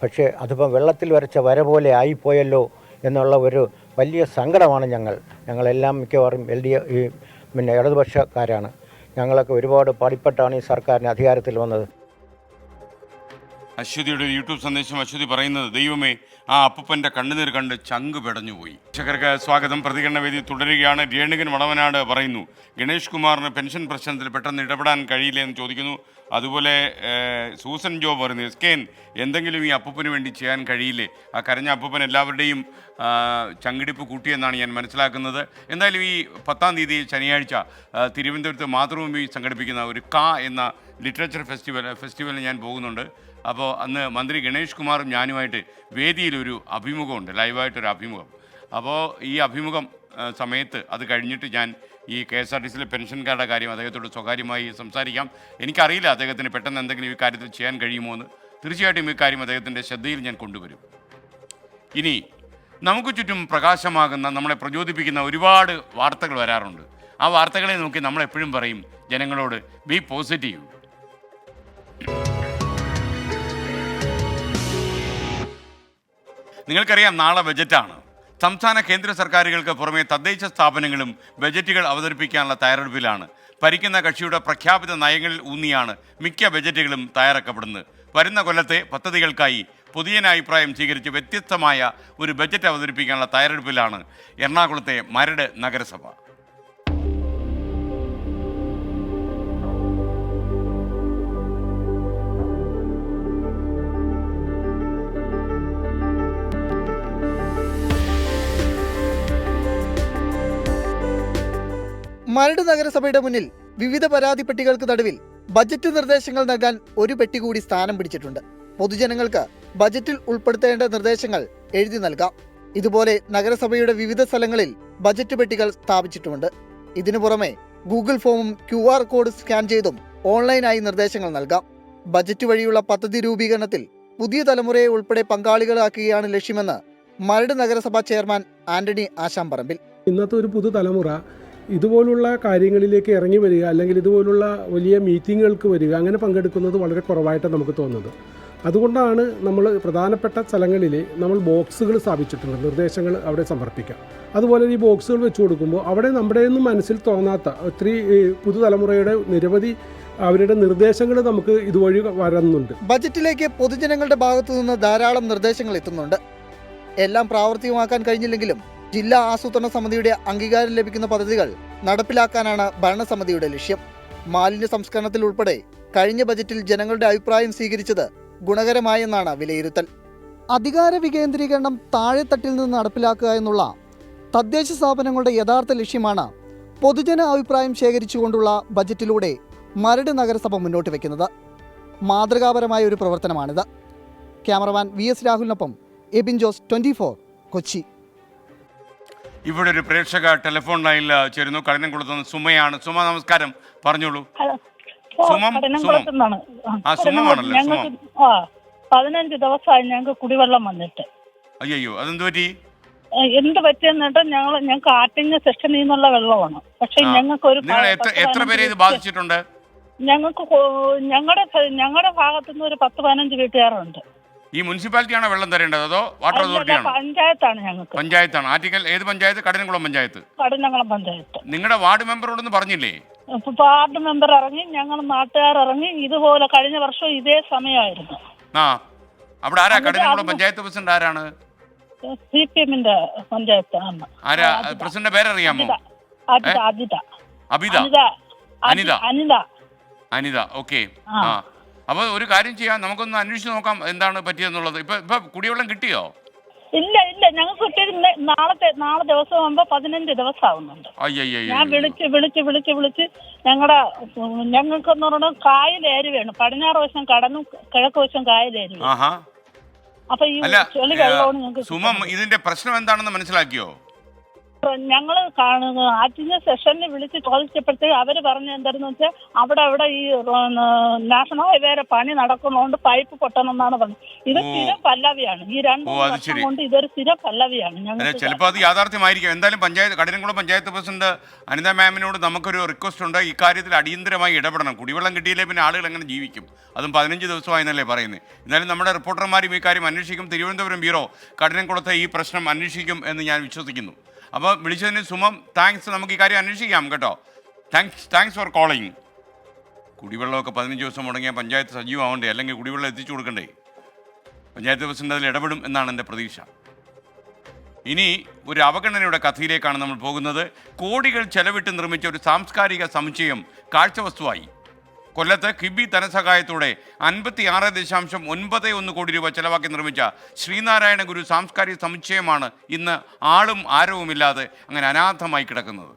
പക്ഷേ അതിപ്പം വെള്ളത്തിൽ വരച്ച വര പോലെ ആയിപ്പോയല്ലോ എന്നുള്ള ഒരു വലിയ സങ്കടമാണ് ഞങ്ങളെല്ലാം മിക്കവാറും പിന്നെ ഇടതുപക്ഷക്കാരാണ്. ഞങ്ങളൊക്കെ ഒരുപാട് പാടിപ്പെട്ടാണ് ഈ സർക്കാരിന് അധികാരത്തിൽ വന്നത്. അശ്വതിയുടെ ഒരു യൂട്യൂബ് സന്ദേശം. അശ്വതി പറയുന്നത്, ദൈവമേ, ആ അപ്പൂപ്പൻ്റെ കണ്ണുനീർ കണ്ട് ചങ്ക് പെടഞ്ഞുപോയി. പ്രേക്ഷകർക്ക് സ്വാഗതം. പ്രതികരണ വേദി തുടരുകയാണ്. രേണുകൻ വടവനാട് പറയുന്നു, ഗണേഷ് കുമാറിന് പെൻഷൻ പ്രശ്നത്തിൽ പെട്ടെന്ന് ഇടപെടാൻ കഴിയില്ല എന്ന് ചോദിക്കുന്നു. അതുപോലെ സൂസൻ ജോ പറയുന്നു, SKN എന്തെങ്കിലും ഈ അപ്പൂപ്പന് വേണ്ടി ചെയ്യാൻ കഴിയില്ലേ? ആ കരഞ്ഞ അപ്പൂപ്പൻ എല്ലാവരുടെയും ചങ്കിടിപ്പ് കൂട്ടിയെന്നാണ് ഞാൻ മനസ്സിലാക്കുന്നത്. എന്തായാലും ഈ 10-ാം തീയതി ശനിയാഴ്ച തിരുവനന്തപുരത്ത് മാതൃഭൂമി സംഘടിപ്പിക്കുന്ന ഒരു എന്ന ലിറ്ററേച്ചർ ഫെസ്റ്റിവലിന് ഞാൻ പോകുന്നുണ്ട്. അപ്പോൾ അന്ന് മന്ത്രി ഗണേഷ് കുമാറും ഞാനുമായിട്ട് വേദിയിലൊരു അഭിമുഖമുണ്ട്, ലൈവായിട്ടൊരു അഭിമുഖം. അപ്പോൾ ഈ അഭിമുഖം സമയത്ത് അത് കഴിഞ്ഞിട്ട് ഞാൻ ഈ KSRTCയിലെ പെൻഷൻകാരുടെ കാര്യം അദ്ദേഹത്തോട് സ്വകാര്യമായി സംസാരിക്കാം. എനിക്കറിയില്ല അദ്ദേഹത്തിന് പെട്ടെന്ന് എന്തെങ്കിലും ഈ കാര്യത്തിൽ ചെയ്യാൻ കഴിയുമോ എന്ന്. തീർച്ചയായിട്ടും ഈ കാര്യം അദ്ദേഹത്തിൻ്റെ ശ്രദ്ധയിൽ ഞാൻ കൊണ്ടുവരും. ഇനി നമുക്ക് ചുറ്റും പ്രകാശമാകുന്ന, നമ്മളെ പ്രചോദിപ്പിക്കുന്ന ഒരുപാട് വാർത്തകൾ വരാറുണ്ട്. ആ വാർത്തകളെ നോക്കി നമ്മളെപ്പോഴും പറയും ജനങ്ങളോട്, ബി പോസിറ്റീവ്. നിങ്ങൾക്കറിയാം, നാളെ ബജറ്റാണ്. സംസ്ഥാന കേന്ദ്ര സർക്കാരുകൾക്ക് പുറമെ തദ്ദേശ സ്ഥാപനങ്ങളും ബജറ്റുകൾ അവതരിപ്പിക്കാനുള്ള തയ്യാറെടുപ്പിലാണ്. ഭരിക്കുന്ന കക്ഷിയുടെ പ്രഖ്യാപിത നയങ്ങളിൽ ഊന്നിയാണ് മിക്ക ബജറ്റുകളും തയ്യാറാക്കപ്പെടുന്നത്. വരുന്ന കൊല്ലത്തെ പദ്ധതികൾക്കായി പൊതുജനാഭിപ്രായം സ്വീകരിച്ച് വ്യത്യസ്തമായ ഒരു ബജറ്റ് അവതരിപ്പിക്കാനുള്ള തയ്യാറെടുപ്പിലാണ് എറണാകുളത്തെ മരട് നഗരസഭ. മരട് നഗരസഭയുടെ മുന്നിൽ വിവിധ പരാതി പെട്ടികൾക്ക് നടുവിൽ ബജറ്റ് നിർദ്ദേശങ്ങൾ നൽകാൻ ഒരു പെട്ടി കൂടി സ്ഥാനം പിടിച്ചിട്ടുണ്ട്. പൊതുജനങ്ങൾക്ക് ബജറ്റിൽ ഉൾപ്പെടുത്തേണ്ട നിർദ്ദേശങ്ങൾ എഴുതി നൽകാം. ഇതുപോലെ നഗരസഭയുടെ വിവിധ സ്ഥലങ്ങളിൽ ബജറ്റ് പെട്ടികൾ സ്ഥാപിച്ചിട്ടുമുണ്ട്. ഇതിനു പുറമെ ഗൂഗിൾ ഫോമും QR കോഡ് സ്കാൻ ചെയ്തും ഓൺലൈനായി നിർദ്ദേശങ്ങൾ നൽകാം. ബജറ്റ് വഴിയുള്ള പദ്ധതി രൂപീകരണത്തിൽ പുതിയ തലമുറയെ ഉൾപ്പെടെ പങ്കാളികളാക്കുകയാണ് ലക്ഷ്യമെന്ന് മരട് നഗരസഭാ ചെയർമാൻ ആന്റണി ആശാമ്പറമ്പിൽ. ഇന്നത്തെ ഒരു പുതുതലമുറ ഇതുപോലുള്ള കാര്യങ്ങളിലേക്ക് ഇറങ്ങി വരിക, അല്ലെങ്കിൽ ഇതുപോലുള്ള വലിയ മീറ്റിങ്ങുകൾക്ക് വരിക, അങ്ങനെ പങ്കെടുക്കുന്നത് വളരെ കുറവായിട്ടാണ് നമുക്ക് തോന്നുന്നത്. അതുകൊണ്ടാണ് നമ്മൾ പ്രധാനപ്പെട്ട സ്ഥലങ്ങളിൽ നമ്മൾ ബോക്സുകൾ സ്ഥാപിച്ചിട്ടുണ്ട്, നിർദ്ദേശങ്ങൾ അവിടെ സമർപ്പിക്കാം. അതുപോലെ ഈ ബോക്സുകൾ വെച്ച് കൊടുക്കുമ്പോൾ അവിടെ നമ്മുടെയൊന്നും മനസ്സിൽ തോന്നാത്ത ഒത്തിരി പുതുതലമുറയുടെ നിരവധി അവരുടെ നിർദ്ദേശങ്ങൾ നമുക്ക് ഇതുവഴി വരുന്നുണ്ട്. ബജറ്റിലേക്ക് പൊതുജനങ്ങളുടെ ഭാഗത്തു നിന്ന് ധാരാളം നിർദ്ദേശങ്ങൾ എത്തുന്നുണ്ട്. എല്ലാം പ്രാവർത്തികമാക്കാൻ കഴിഞ്ഞില്ലെങ്കിലും ജില്ലാ ആസൂത്രണ സമിതിയുടെ അംഗീകാരം ലഭിക്കുന്ന പദ്ധതികൾ നടപ്പിലാക്കാനാണ് ഭരണസമിതിയുടെ ലക്ഷ്യം. മാലിന്യ സംസ്കരണത്തിൽ ഉൾപ്പെടെ കഴിഞ്ഞ ബജറ്റിൽ ജനങ്ങളുടെ അഭിപ്രായം സ്വീകരിച്ചത് ഗുണകരമായെന്നാണ് വിലയിരുത്തൽ. അധികാര വികേന്ദ്രീകരണം താഴെത്തട്ടിൽ നിന്ന് നടപ്പിലാക്കുക എന്നുള്ള തദ്ദേശ സ്ഥാപനങ്ങളുടെ യഥാർത്ഥ ലക്ഷ്യമാണ് പൊതുജന അഭിപ്രായം ശേഖരിച്ചുകൊണ്ടുള്ള ബജറ്റിലൂടെ മരട് നഗരസഭ മുന്നോട്ട് വയ്ക്കുന്നത്. മാതൃകാപരമായ ഒരു പ്രവർത്തനമാണിത്. ക്യാമറമാൻ VS രാഹുലിനൊപ്പം എബിൻ ജോസ്, 24 കൊച്ചി. ഇവിടെ ഒരു പ്രേക്ഷക ടെലിഫോൺ ലൈനിൽ ചേരുന്നു. കഠിനംകുളത്തുനിന്ന് സുമയാണ്. സുമ, നമസ്കാരം, പറഞ്ഞോളൂ. സുമമാണല്ലോ. 15 ദിവസമായി ഞങ്ങൾക്ക് കുടിവെള്ളം വന്നിട്ട്. അയ്യോ, അതെന്ത് പറ്റി? എന്ത് പറ്റിയെന്നിട്ട് ഞങ്ങൾക്ക് ആറ്റിങ്ങ സെക്ഷനിൽ നിന്നുള്ള വെള്ളമാണ്. പക്ഷെ ഞങ്ങൾക്ക് ഒരു എത്ര പേരെ ഇത് ബാധിച്ചിട്ടുണ്ട്? ഞങ്ങൾക്ക് ഞങ്ങളുടെ ഭാഗത്തുനിന്ന് ഒരു 10-15 വീട്ടുകാരുണ്ട്. ഈ മുനിസിപ്പാലിറ്റിയാണോ വെള്ളം തരേണ്ടത് അതോ വാട്ടർ അതോറിറ്റിയാണോ? പഞ്ചായത്താണ്. ഞങ്ങൾക്ക് പഞ്ചായത്താണ്. ആറ്റിങ്ങൽ ഏത് പഞ്ചായത്ത്? കഠിനംകുളം പഞ്ചായത്ത്. കഠിനംകുളം പഞ്ചായത്ത്. നിങ്ങളുടെ വാർഡ് മെമ്പറോടൊന്ന് പറഞ്ഞില്ലേ? വാർഡ് മെമ്പർ ഇറങ്ങി, ഞങ്ങൾ നാട്ടുകാർ ഇറങ്ങി. ഇതുപോലെ കഴിഞ്ഞ വർഷം ഇതേ സമയമായിരുന്നു. അവിടെ ആരാ? കഠിനംകുളം പഞ്ചായത്ത് പ്രസിഡന്റ് ആരാണ്? CPM-ന്റെ പഞ്ചായത്താണ്. ആരാ പ്രസിഡന്റ്? പേരറിയാമോ? അനിത. ഓക്കെ. അപ്പോൾ ഒരു കാര്യം ചെയ്യാം, നമുക്കൊന്ന് അന്വേഷിച്ച് നോക്കാം എന്താണ് പറ്റിയെന്നുള്ളത്. ഇപ്പൊ കുടിവെള്ളം കിട്ടിയോ? ഇല്ല, ഞങ്ങൾക്ക് കിട്ടിയത് നാളെ ദിവസം ആകുമ്പോ 15 ദിവസം ആവുന്നുണ്ട്. ഞാൻ വിളിച്ച് ഞങ്ങൾക്കെന്ന് പറഞ്ഞാൽ കായലേരി വേണം. പടിഞ്ഞാറ് വശം കടന്നും കിഴക്ക് വശം കായലേരി. അപ്പൊ ഈ ചെളി വെള്ളമാണ് ഞങ്ങൾക്ക് സുമം, ഇതിന്റെ പ്രശ്നം എന്താണെന്ന് മനസ്സിലാക്കിയോ? ഞങ്ങൾ കാണുക ആദ്യ സെഷനിൽ വിളിച്ച് ചോദിച്ചപ്പോഴത്തേക്ക് അവര് പറഞ്ഞ എന്താണെന്ന് വെച്ചാൽ അവിടെ ഈ നാഷണൽ ഹൈവേയുടെ പണി നടക്കുന്നതുകൊണ്ട് പൈപ്പ് പൊട്ടണം എന്നാണ് പറഞ്ഞത്. ഇത് സ്ഥിരം പല്ലവിയാണ്. ഈ 2 വർഷം കൊണ്ട് ഇതൊരു സ്ഥിരം പല്ലവിയാണ്. ഞങ്ങൾ ചിലപ്പോൾ അത് യാഥാർത്ഥ്യമായിരിക്കും. എന്തായാലും കഠിനംകുളം പഞ്ചായത്ത് പ്രസിഡന്റ് അനിത മാമിനോട് നമുക്കൊരു റിക്വസ്റ്റ് ഉണ്ട്. ഈ കാര്യത്തിൽ അടിയന്തരമായി ഇടപെടണം. കുടിവെള്ളം കിട്ടിയില്ലേ പിന്നെ ആളുകൾ എങ്ങനെ ജീവിക്കും? അതും 15 ദിവസമായെന്നല്ലേ പറയുന്നത്. എന്നാലും നമ്മുടെ റിപ്പോർട്ടർമാരും ഈ കാര്യം അന്വേഷിക്കും. തിരുവനന്തപുരം ബ്യൂറോ കഠിനംകുളത്തെ ഈ പ്രശ്നം അന്വേഷിക്കും എന്ന് ഞാൻ വിശ്വസിക്കുന്നു. അപ്പോൾ വിളിച്ചതിന് സുമം താങ്ക്സ്. നമുക്ക് ഈ കാര്യം അന്വേഷിക്കാം കേട്ടോ. Thanks for calling. കുടിവെള്ളമൊക്കെ 15 ദിവസം മുടങ്ങിയാൽ പഞ്ചായത്ത് സജീവമാവണ്ടേ? അല്ലെങ്കിൽ കുടിവെള്ളം എത്തിച്ചു കൊടുക്കണ്ടേ? പഞ്ചായത്ത് പ്രസിഡന്റ് അതിൽ ഇടപെടും എന്നാണ് എൻ്റെ പ്രതീക്ഷ. ഇനി ഒരു അവഗണനയുടെ കഥയിലേക്കാണ് നമ്മൾ പോകുന്നത്. കോടികൾ ചെലവിട്ട് നിർമ്മിച്ച ഒരു സാംസ്കാരിക സമുച്ചയം കാഴ്ചവസ്തുവായി. കൊല്ലത്ത് കിബി ധനസഹായത്തോടെ 56.91 കോടി രൂപ ചെലവാക്കി നിർമ്മിച്ച ശ്രീനാരായണ ഗുരു സാംസ്കാരിക സമുച്ചയമാണ് ഇന്ന് ആളും ആരവുമില്ലാതെ അങ്ങനെ അനാഥമായി കിടക്കുന്നത്.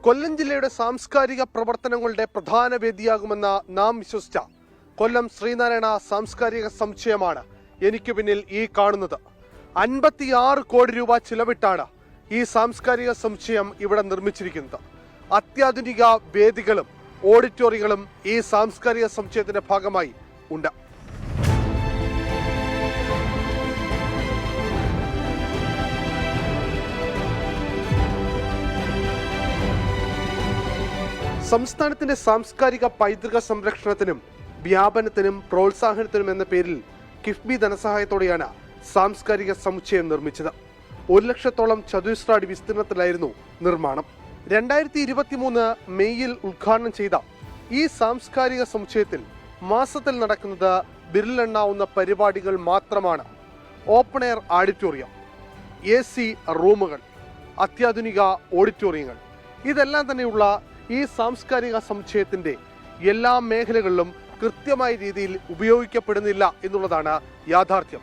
കൊല്ലം ജില്ലയുടെ സാംസ്കാരിക പ്രവർത്തനങ്ങളുടെ പ്രധാന വേദിയാകുമെന്ന് നാം വിശ്വസിച്ച കൊല്ലം ശ്രീനാരായണ സാംസ്കാരിക സമുച്ചയമാണ് എനിക്ക് പിന്നിൽ ഈ കാണുന്നത്. 56 കോടി രൂപ ചിലവിട്ടാണ് ഈ സാംസ്കാരിക സമുച്ചയം ഇവിടെ നിർമ്മിച്ചിരിക്കുന്നത്. അത്യാധുനിക വേദികളും ഓഡിറ്റോറിയങ്ങളും ഈ സാംസ്കാരിക സമുച്ചയത്തിന്റെ ഭാഗമായി ഉണ്ട്. സംസ്ഥാനത്തിന്റെ സാംസ്കാരിക പൈതൃക സംരക്ഷണത്തിനും വ്യാപനത്തിനും പ്രോത്സാഹനത്തിനും എന്ന പേരിൽ കിഫ്ബി ധനസഹായത്തോടെയാണ് സാംസ്കാരിക സമുച്ചയം നിർമ്മിച്ചത്. 1 ലക്ഷത്തോളം ചതുരശ്ര അടി വിസ്തീർണത്തിലായിരുന്നു നിർമ്മാണം. 2023 മെയ്യിൽ ഉദ്ഘാടനം ചെയ്ത ഈ സാംസ്കാരിക സമുച്ചയത്തിൽ മാസത്തിൽ നടക്കുന്നത് വിരലെണ്ണാവുന്ന പരിപാടികൾ മാത്രമാണ്. ഓപ്പൺ എയർ ഓഡിറ്റോറിയം, AC റൂമുകൾ, അത്യാധുനിക ഓഡിറ്റോറിയങ്ങൾ, ഇതെല്ലാം തന്നെയുള്ള ഈ സാംസ്കാരിക സമുച്ചയത്തിന്റെ എല്ലാ മേഖലകളിലും കൃത്യമായ രീതിയിൽ ഉപയോഗിക്കപ്പെടുന്നില്ല എന്നുള്ളതാണ് യാഥാർത്ഥ്യം.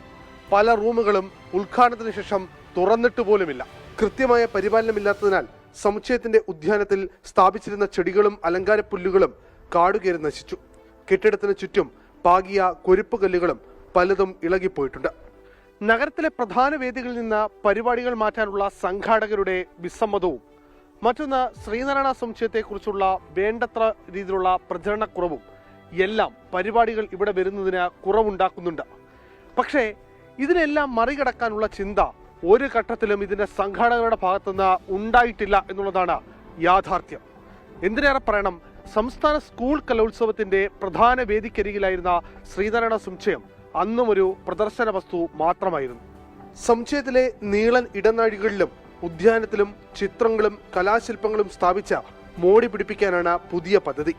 പല റൂമുകളും ഉദ്ഘാടനത്തിന് ശേഷം തുറന്നിട്ട് പോലുമില്ല. കൃത്യമായ പരിപാലനമില്ലാത്തതിനാൽ സമുച്ചയത്തിന്റെ ഉദ്യാനത്തിൽ സ്ഥാപിച്ചിരുന്ന ചെടികളും അലങ്കാര പുല്ലുകളും കാടുകയറി നശിച്ചു. കെട്ടിടത്തിന് ചുറ്റും പാകിയ കൊരുപ്പ് കല്ലുകളും പലതും ഇളകിപ്പോയിട്ടുണ്ട്. നഗരത്തിലെ പ്രധാന വേദികളിൽ നിന്ന് പരിപാടികൾ മാറ്റാനുള്ള സംഘാടകരുടെ വിസമ്മതവും മറ്റൊന്ന് ശ്രീനാരായണ സമുച്ചയത്തെക്കുറിച്ചുള്ള വേണ്ടത്ര രീതിയിലുള്ള പ്രചരണക്കുറവും എല്ലാം പരിപാടികൾ ഇവിടെ വരുന്നതിന് കുറവുണ്ടാക്കുന്നുണ്ട്. പക്ഷേ ഇതിനെല്ലാം മറികടക്കാനുള്ള ചിന്ത ഒരു ഘട്ടത്തിലും ഇതിന്റെ സംഘാടകരുടെ ഭാഗത്തുനിന്ന് ഉണ്ടായിട്ടില്ല എന്നുള്ളതാണ് യാഥാർത്ഥ്യം. എന്തിനേറെ പറയണം, സംസ്ഥാന സ്കൂൾ കലോത്സവത്തിന്റെ പ്രധാന വേദിക്കരികിലായിരുന്ന ശ്രീനാരായണ സമുച്ചയം അന്നും ഒരു പ്രദർശന വസ്തു മാത്രമായിരുന്നു. സമുച്ചയത്തിലെ നീളൻ ഇടനാഴികളിലും ഉദ്യാനത്തിലും ചിത്രങ്ങളും കലാശില്പങ്ങളും സ്ഥാപിച്ച മോടി പിടിപ്പിക്കാനാണ് പുതിയ പദ്ധതി.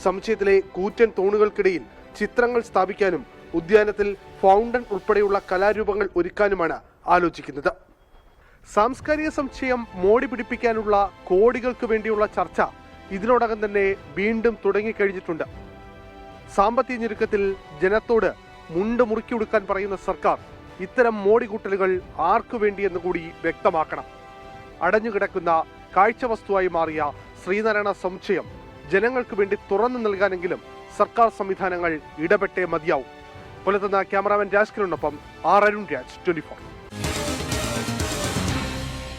സമുച്ചയത്തിലെ കൂറ്റൻ തൂണുകൾക്കിടയിൽ ചിത്രങ്ങൾ സ്ഥാപിക്കാനും ഉദ്യാനത്തിൽ ഫൗണ്ടൻ ഉൾപ്പെടെയുള്ള കലാരൂപങ്ങൾ ഒരുക്കാനുമാണ് ആലോചിക്കുന്നത്. സാംസ്കാരിക സമുച്ചയം മോടി പിടിപ്പിക്കാനുള്ള കോടികൾക്ക് വേണ്ടിയുള്ള ചർച്ച ഇതിനോടകം തന്നെ വീണ്ടും തുടങ്ങിക്കഴിഞ്ഞിട്ടുണ്ട്. സാമ്പത്തിക ഞെരുക്കത്തിൽ ജനത്തോട് മുണ്ട് മുറുക്കി കൊടുക്കാൻ പറയുന്ന സർക്കാർ ഇത്തരം മോടികൂട്ടലുകൾ ആർക്കു വേണ്ടിയെന്ന് കൂടി വ്യക്തമാക്കണം. അടഞ്ഞുകിടക്കുന്ന കാഴ്ചവസ്തുവായി മാറിയ ശ്രീനാരായണ സമുച്ചയം ജനങ്ങൾക്ക് വേണ്ടി തുറന്നു നൽകാനെങ്കിലും സർക്കാർ സംവിധാനങ്ങൾ ഇടപെട്ടേ മതിയാവും. കൊല്ലത്തുനിന്ന് ക്യാമറാമാൻ രാജ്കിരണിനൊപ്പം അരുൺ രാജ്, 24.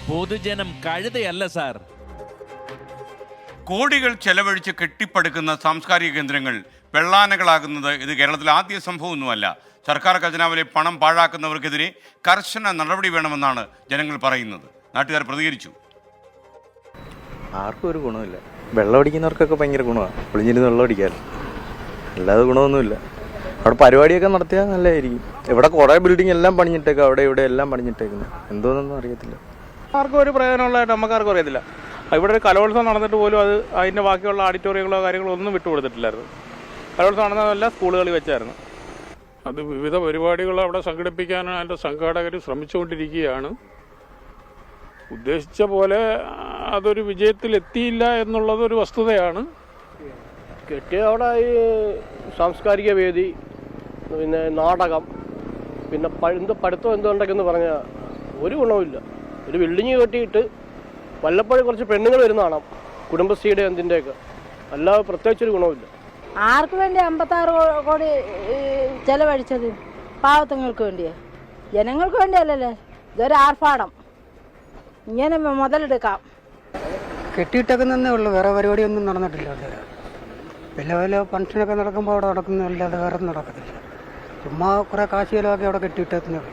പൊതുജനം കഴുതയല്ല സാർ. കോടികൾ ചെലവഴിച്ച് കെട്ടിപ്പടുക്കുന്ന സാംസ്കാരിക കേന്ദ്രങ്ങൾ വെള്ളാനകളാകുന്നത് ഇത് കേരളത്തിലെ ആദ്യ സംഭവമൊന്നുമല്ല. സർക്കാർ ഖജനാവിലെ പണം പാഴാക്കുന്നവർക്കെതിരെ കർശന നടപടി വേണമെന്നാണ് ജനങ്ങൾ പറയുന്നത്. നാട്ടുകാർ പ്രതികരിച്ചു. ആർക്കും ഒരു ഗുണമില്ല. വെള്ളം അടിക്കുന്നവർക്കൊക്കെ ഭയങ്കര ഗുണമാണ്. ഒളിഞ്ഞിരുന്ന് വെള്ളം അടിക്കാമല്ലോ, അല്ലാതെ ഗുണമൊന്നുമില്ല. അവിടെ പരിപാടിയൊക്കെ നടത്തിയാൽ നല്ലതായിരിക്കും. ഇവിടെ കുറേ ബിൽഡിംഗ് എല്ലാം പണിഞ്ഞിട്ടേക്കും, അവിടെ ഇവിടെ എല്ലാം പണിഞ്ഞിട്ടേക്കുന്നത്. എന്തോന്നൊന്നും അറിയത്തില്ല. ആർക്കും ഒരു പ്രയോജനമുള്ളതായിട്ട് നമുക്കാർക്കും അറിയത്തില്ല. ഇവിടെ ഒരു കലോത്സവം നടന്നിട്ട് പോലും അത് അതിൻ്റെ ബാക്കിയുള്ള ഓഡിറ്റോറിയങ്ങളോ കാര്യങ്ങളോ ഒന്നും വിട്ടുകൊടുത്തിട്ടില്ലായിരുന്നു. കലോത്സവം നടന്നതെല്ലാം സ്കൂളുകളിൽ വെച്ചായിരുന്നു. അത് വിവിധ പരിപാടികൾ അവിടെ സംഘടിപ്പിക്കാൻ അതിൻ്റെ സംഘാടകർ ശ്രമിച്ചുകൊണ്ടിരിക്കുകയാണ്. ഉദ്ദേശിച്ച പോലെ അതൊരു വിജയത്തിലെത്തിയില്ല എന്നുള്ളതൊരു വസ്തുതയാണ്. കെട്ടിയ അവിടെ ഈ സാംസ്കാരിക വേദി, പിന്നെ നാടകം, പിന്നെ പഠിത്തം എന്തുണ്ടെന്ന് പറഞ്ഞാൽ ഒരു ഗുണവുമില്ല. ഒരു ബിൽഡിങ് കെട്ടിയിട്ട് വല്ലപ്പോഴും കുറച്ച് പെണ്ണുങ്ങൾ വരുന്ന കാണാം, കുടുംബശ്രീയുടെ എന്തിൻ്റെയൊക്കെ, അല്ലാതെ പ്രത്യേകിച്ചൊരു ഗുണവുമില്ല. ആർക്ക് വേണ്ടി 56 കോടി ചെലവഴിച്ചത്? പാവത്തുങ്ങൾക്ക് വേണ്ടിയേ, ജനങ്ങൾക്ക് വേണ്ടിയല്ലല്ലേ. ഇതൊരു ആർഭാടം. ഇങ്ങനെ മുതലെടുക്കാം. കെട്ടിയിട്ടേക്കുന്നേ ഉള്ളൂ, വേറെ പരിപാടിയൊന്നും നടന്നിട്ടില്ല. വല്ല വല്ല ഫംഗ്ഷനൊക്കെ നടക്കുമ്പോൾ അവിടെ നടക്കുന്നതല്ലാതെ വേറെ നടക്കത്തില്ല. ചുമ്മാ കുറേ കാശ് ചിലവൊക്കെ അവിടെ കെട്ടിയിട്ടേക്കുന്നേ ഉള്ളൂ.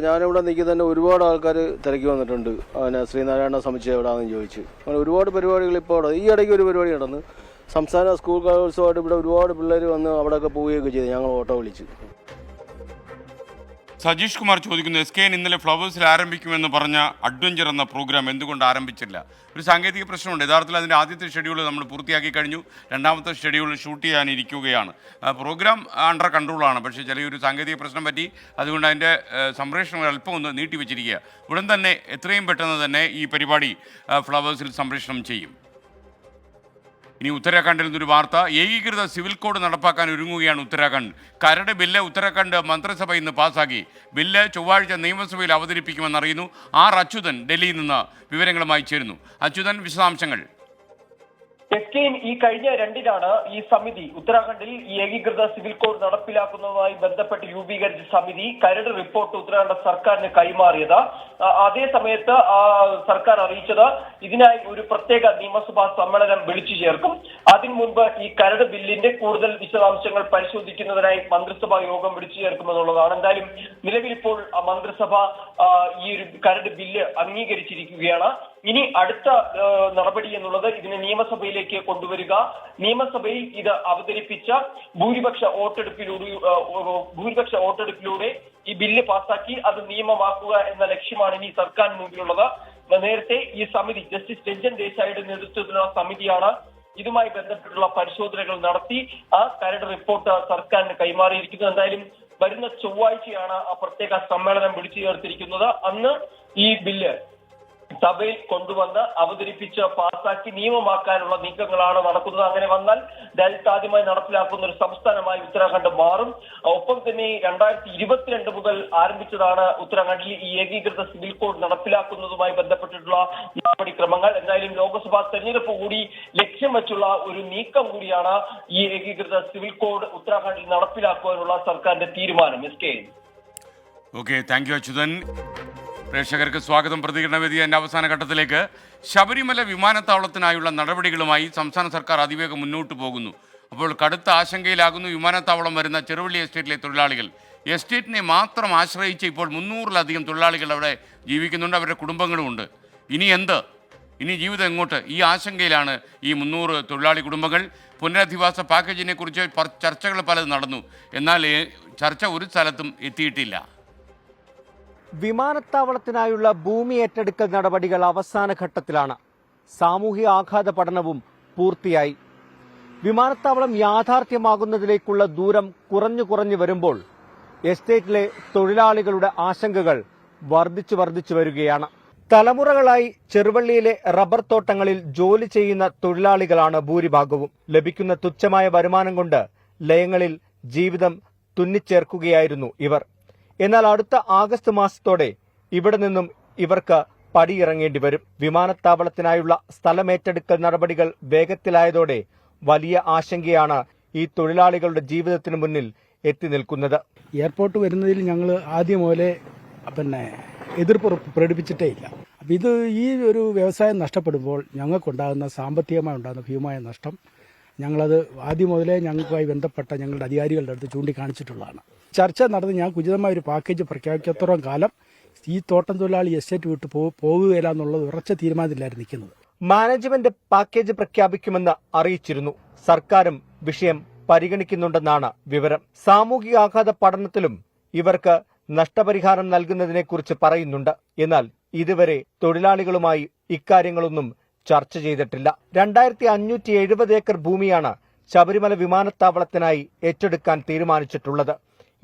ഞാനിവിടെ നിൽക്കുന്നതിൻ്റെ ഒരുപാട് ആൾക്കാർ തിരക്കി വന്നിട്ടുണ്ട്. പിന്നെ ശ്രീനാരായണ സമുച്ചയം എവിടെയാണെന്ന് ചോദിച്ച് അങ്ങനെ ഒരുപാട് പരിപാടികൾ ഇപ്പോൾ അവിടെ. ഈ ഇടയ്ക്ക് ഒരു പരിപാടി നടന്ന് സംസ്ഥാന സ്കൂൾ കലോത്സവമായിട്ട് ഇവിടെ ഒരുപാട് പിള്ളേർ വന്ന് അവിടെയൊക്കെ പോവുകയൊക്കെ ചെയ്തു. ഞങ്ങൾ ഓട്ടോ വിളിച്ച്. സജീഷ് കുമാർ ചോദിക്കുന്നു, SKN ഇന്നലെ ഫ്ലവേഴ്സിൽ ആരംഭിക്കുമെന്ന് പറഞ്ഞ അഡ്വഞ്ചർ എന്ന പ്രോഗ്രാം എന്തുകൊണ്ട് ആരംഭിച്ചില്ല? ഒരു സാങ്കേതിക പ്രശ്നമുണ്ട്. യഥാർത്ഥത്തിൽ അതിൻ്റെ ആദ്യത്തെ ഷെഡ്യൂൾ നമ്മൾ പൂർത്തിയാക്കി കഴിഞ്ഞു. രണ്ടാമത്തെ ഷെഡ്യൂൾ ഷൂട്ട് ചെയ്യാനിരിക്കുകയാണ്. പ്രോഗ്രാം അണ്ടർ കൺട്രോളാണ്. പക്ഷേ ചെറിയൊരു സാങ്കേതിക പ്രശ്നം പറ്റി. അതുകൊണ്ട് അതിൻ്റെ സംപ്രേഷണം അല്പം ഒന്ന് നീട്ടിവെച്ചിരിക്കുക. ഉടൻ തന്നെ എത്രയും പെട്ടെന്ന് തന്നെ ഈ പരിപാടി ഫ്ലവേഴ്സിൽ സംപ്രേഷണം ചെയ്യും. ഇനി ഉത്തരാഖണ്ഡിൽ നിന്നൊരു വാർത്ത. ഏകീകൃത സിവിൽ കോഡ് നടപ്പാക്കാൻ ഒരുങ്ങുകയാണ് ഉത്തരാഖണ്ഡ്. കരട് ബില്ല് ഉത്തരാഖണ്ഡ് മന്ത്രിസഭ ഇന്ന് പാസാക്കി. ബില്ല് ചൊവ്വാഴ്ച നിയമസഭയിൽ അവതരിപ്പിക്കുമെന്നറിയുന്നു. അച്യുതൻ ഡൽഹിയിൽ നിന്ന് വിവരങ്ങളുമായി ചേരുന്നു. അച്യുതൻ, വിശദാംശങ്ങൾ. SKN ഈ കഴിഞ്ഞ 2-നാണ് ഈ സമിതി ഉത്തരാഖണ്ഡിൽ ഈ ഏകീകൃത സിവിൽ കോഡ് നടപ്പിലാക്കുന്നതുമായി ബന്ധപ്പെട്ട് രൂപീകരിച്ച സമിതി കരട് റിപ്പോർട്ട് ഉത്തരാഖണ്ഡ് സർക്കാരിന് കൈമാറിയത്. അതേ സമയത്ത് സർക്കാർ അറിയിച്ചത് ഇതിനായി ഒരു പ്രത്യേക നിയമസഭാ സമ്മേളനം വിളിച്ചു ചേർക്കും. അതിനു മുൻപ് ഈ കരട് ബില്ലിന്റെ കൂടുതൽ വിശദാംശങ്ങൾ പരിശോധിക്കുന്നതിനായി മന്ത്രിസഭാ യോഗം വിളിച്ചു ചേർക്കുമെന്നുള്ളതാണ്. എന്തായാലും നിലവിലിപ്പോൾ മന്ത്രിസഭ ഈ ഒരു കരട് ബില്ല് അംഗീകരിച്ചിരിക്കുകയാണ്. ഇനി അടുത്ത നടപടി എന്നുള്ളത് ഇതിനെ നിയമസഭയിലേക്ക് കൊണ്ടുവരിക. നിയമസഭയിൽ ഇത് അവതരിപ്പിച്ച ഭൂരിപക്ഷ വോട്ടെടുപ്പിലൂടെ ഈ ബില്ല് പാസാക്കി അത് നിയമമാക്കുക എന്ന ലക്ഷ്യമാണ് ഇനി സർക്കാരിന് മുമ്പിലുള്ളത്. നേരത്തെ ഈ സമിതി ജസ്റ്റിസ് രഞ്ജൻ ദേശായിയുടെ നേതൃത്വത്തിലുള്ള സമിതിയാണ് ഇതുമായി ബന്ധപ്പെട്ടുള്ള പരിശോധനകൾ നടത്തി ആ കരട് റിപ്പോർട്ട് സർക്കാരിന് കൈമാറിയിരിക്കുന്നത്. എന്തായാലും വരുന്ന ചൊവ്വാഴ്ചയാണ് ആ പ്രത്യേക സമ്മേളനം വിളിച്ചു ചേർത്തിരിക്കുന്നത്. അന്ന് ഈ ബില്ല് സഭയിൽ കൊണ്ടുവന്ന് അവതരിപ്പിച്ച് പാസാക്കി നിയമമാക്കാനുള്ള നീക്കങ്ങളാണ് നടക്കുന്നത്. അങ്ങനെ വന്നാൽ രാജ്യത്ത് ആദ്യമായി നടപ്പിലാക്കുന്ന ഒരു സംസ്ഥാനമായി ഉത്തരാഖണ്ഡ് മാറും. ഒപ്പം തന്നെ 2022 മുതൽ ആരംഭിച്ചതാണ് ഉത്തരാഖണ്ഡിൽ ഈ ഏകീകൃത സിവിൽ കോഡ് നടപ്പിലാക്കുന്നതുമായി ബന്ധപ്പെട്ടിട്ടുള്ള നടപടിക്രമങ്ങൾ. എന്തായാലും ലോക്സഭാ തെരഞ്ഞെടുപ്പ് കൂടി ലക്ഷ്യം വെച്ചുള്ള ഒരു നീക്കം കൂടിയാണ് ഈ ഏകീകൃത സിവിൽ കോഡ് ഉത്തരാഖണ്ഡിൽ നടപ്പിലാക്കുവാനുള്ള സർക്കാരിന്റെ തീരുമാനം. Okay, thank you Achuthan. പ്രേക്ഷകർക്ക് സ്വാഗതം. പ്രതികരണ വേദി എൻ്റെ അവസാന ഘട്ടത്തിലേക്ക്. ശബരിമല വിമാനത്താവളത്തിനായുള്ള നടപടികളുമായി സംസ്ഥാന സർക്കാർ അതിവേഗം മുന്നോട്ട് പോകുന്നു. അപ്പോൾ കടുത്ത ആശങ്കയിലാകുന്നു വിമാനത്താവളം വരുന്ന ചെറുവള്ളി എസ്റ്റേറ്റിലെ തൊഴിലാളികൾ. എസ്റ്റേറ്റിനെ മാത്രം ആശ്രയിച്ച് ഇപ്പോൾ 300-ലധികം തൊഴിലാളികൾ അവിടെ ജീവിക്കുന്നുണ്ട്. അവരുടെ കുടുംബങ്ങളുമുണ്ട്. ഇനി എന്ത്? ഇനി ജീവിതം എങ്ങോട്ട്? ഈ ആശങ്കയിലാണ് ഈ 300 തൊഴിലാളി കുടുംബങ്ങൾ. പുനരധിവാസ പാക്കേജിനെ കുറിച്ച് ചർച്ചകൾ പലതും നടന്നു. എന്നാൽ ചർച്ച ഒരു സ്ഥലത്തും എത്തിയിട്ടില്ല. വിമാനത്താവളത്തിനായുള്ള ഭൂമി ഏറ്റെടുക്കൽ നടപടികൾ അവസാന ഘട്ടത്തിലാണ്. സാമൂഹിക ആഘാത പഠനവും പൂർത്തിയായി. വിമാനത്താവളം യാഥാർത്ഥ്യമാകുന്നതിലേക്കുള്ള ദൂരം കുറഞ്ഞു വരുമ്പോൾ എസ്റ്റേറ്റിലെ തൊഴിലാളികളുടെ ആശങ്കകൾ വർദ്ധിച്ചു വരികയാണ്. തലമുറകളായി ചെറുവള്ളിയിലെ റബ്ബർ തോട്ടങ്ങളിൽ ജോലി ചെയ്യുന്ന തൊഴിലാളികളാണ് ഭൂരിഭാഗവും. ലഭിക്കുന്ന തുച്ഛമായ വരുമാനം കൊണ്ട് ലയങ്ങളിൽ ജീവിതം തുന്നിച്ചേർക്കുകയായിരുന്നു ഇവർ. എന്നാൽ അടുത്ത ആഗസ്റ്റ് മാസത്തോടെ ഇവിടെ നിന്നും ഇവർക്ക് പടിയിറങ്ങേണ്ടി വരും. വിമാനത്താവളത്തിനായുള്ള സ്ഥലമേറ്റെടുക്കൽ നടപടികൾ വേഗത്തിലായതോടെ വലിയ ആശങ്കയാണ് ഈ തൊഴിലാളികളുടെ ജീവിതത്തിന് മുന്നിൽ എത്തി നിൽക്കുന്നത്. എയർപോർട്ട് വരുന്നതിൽ ഞങ്ങൾ ആദ്യം മുതലേ എതിർപ്പ് പ്രകടിപ്പിച്ചിട്ടേ ഇല്ല. അപ്പം ഇത് ഈ ഒരു വ്യവസായം നഷ്ടപ്പെടുമ്പോൾ ഞങ്ങൾക്കുണ്ടാകുന്ന സാമ്പത്തികമായി ഉണ്ടാകുന്ന ഭീമമായ നഷ്ടം ഞങ്ങളത് ആദ്യം മുതലേ ഞങ്ങൾക്കുമായി ബന്ധപ്പെട്ട ഞങ്ങളുടെ അധികാരികളുടെ അടുത്ത് ചൂണ്ടിക്കാണിച്ചിട്ടുള്ളതാണ്. ചർച്ച നടന്ന് ഞാൻ ഉചിതമായ ഒരു പാക്കേജ് പ്രഖ്യാപിക്കത്തോളം കാലം ഈ തോട്ടം തൊഴിലാളി എസ്റ്റേറ്റ് വിട്ട് പോകുകയില്ല എന്നുള്ളത് ഉറച്ച തീരുമാനത്തിലായിരുന്നു നിൽക്കുന്നത്. മാനേജ്മെന്റ് പാക്കേജ് പ്രഖ്യാപിക്കുമെന്ന് അറിയിച്ചിരുന്നു. സർക്കാരും വിഷയം പരിഗണിക്കുന്നുണ്ടെന്നാണ് വിവരം. സാമൂഹികാഘാത പഠനത്തിലും ഇവർക്ക് നഷ്ടപരിഹാരം നൽകുന്നതിനെക്കുറിച്ച് പറയുന്നുണ്ട്. എന്നാൽ ഇതുവരെ തൊഴിലാളികളുമായി ഇക്കാര്യങ്ങളൊന്നും ചർച്ച ചെയ്തിട്ടില്ല. 2570 ഏക്കർ ഭൂമിയാണ് ശബരിമല വിമാനത്താവളത്തിനായി ഏറ്റെടുക്കാൻ തീരുമാനിച്ചിട്ടുള്ളത്.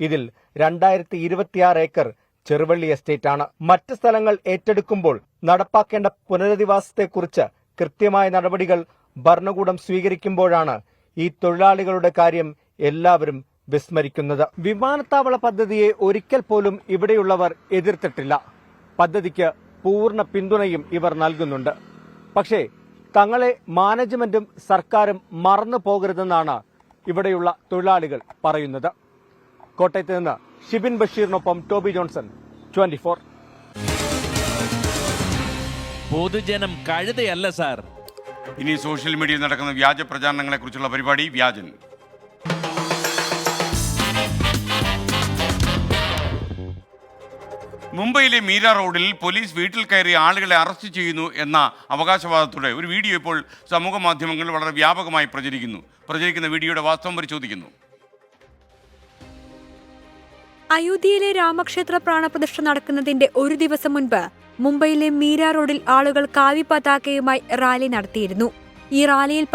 ഇതിൽ 2026 ഏക്കർ ചെറുവള്ളി എസ്റ്റേറ്റാണ്. മറ്റ് സ്ഥലങ്ങൾ ഏറ്റെടുക്കുമ്പോൾ നടപ്പാക്കേണ്ട പുനരധിവാസത്തെക്കുറിച്ച് കൃത്യമായ നടപടികൾ ഭരണകൂടം സ്വീകരിക്കുമ്പോഴാണ് ഈ തൊഴിലാളികളുടെ കാര്യം എല്ലാവരും വിസ്മരിക്കുന്നത്. വിമാനത്താവള പദ്ധതിയെ ഒരിക്കൽ പോലും ഇവിടെയുള്ളവർ എതിർത്തിട്ടില്ല. പദ്ധതിക്ക് പൂർണ്ണ പിന്തുണയും ഇവർ നൽകുന്നുണ്ട്. പക്ഷേ തങ്ങളെ മാനേജ്മെന്റും സർക്കാരും മറന്നു പോകരുതെന്നാണ് ഇവിടെയുള്ള തൊഴിലാളികൾ പറയുന്നത്. കോട്ടയത്ത് നിന്ന് ഷിബിൻ ബഷീറിനൊപ്പം ടോബി ജോൺസൺ, 24. പൊതുജനം കഴുതയല്ല സാർ. ഇനി സോഷ്യൽ മീഡിയയിൽ നടക്കുന്ന വ്യാജ പ്രചാരണങ്ങളെ കുറിച്ചുള്ള പരിപാടി വ്യാജൻ. മുംബൈയിലെ മീര റോഡിൽ പോലീസ് വീട്ടിൽ കയറി ആളുകളെ അറസ്റ്റ് ചെയ്യുന്നു എന്ന അവകാശവാദത്തോടെ ഒരു വീഡിയോ ഇപ്പോൾ സമൂഹ മാധ്യമങ്ങളിൽ വളരെ വ്യാപകമായി പ്രചരിക്കുന്ന വീഡിയോയുടെ വാസ്തവം പരിശോധിക്കുന്നു. അയോധ്യയിലെ രാമക്ഷേത്ര പ്രാണപ്രതിഷ്ഠ നടക്കുന്നതിന്റെ ഒരു ദിവസം മുൻപ് മുംബൈയിലെ മീര റോഡിൽ ആളുകൾ കാവി പതാകയുമായി റാലി നടത്തിയിരുന്നു. ഈ റാലിയിൽ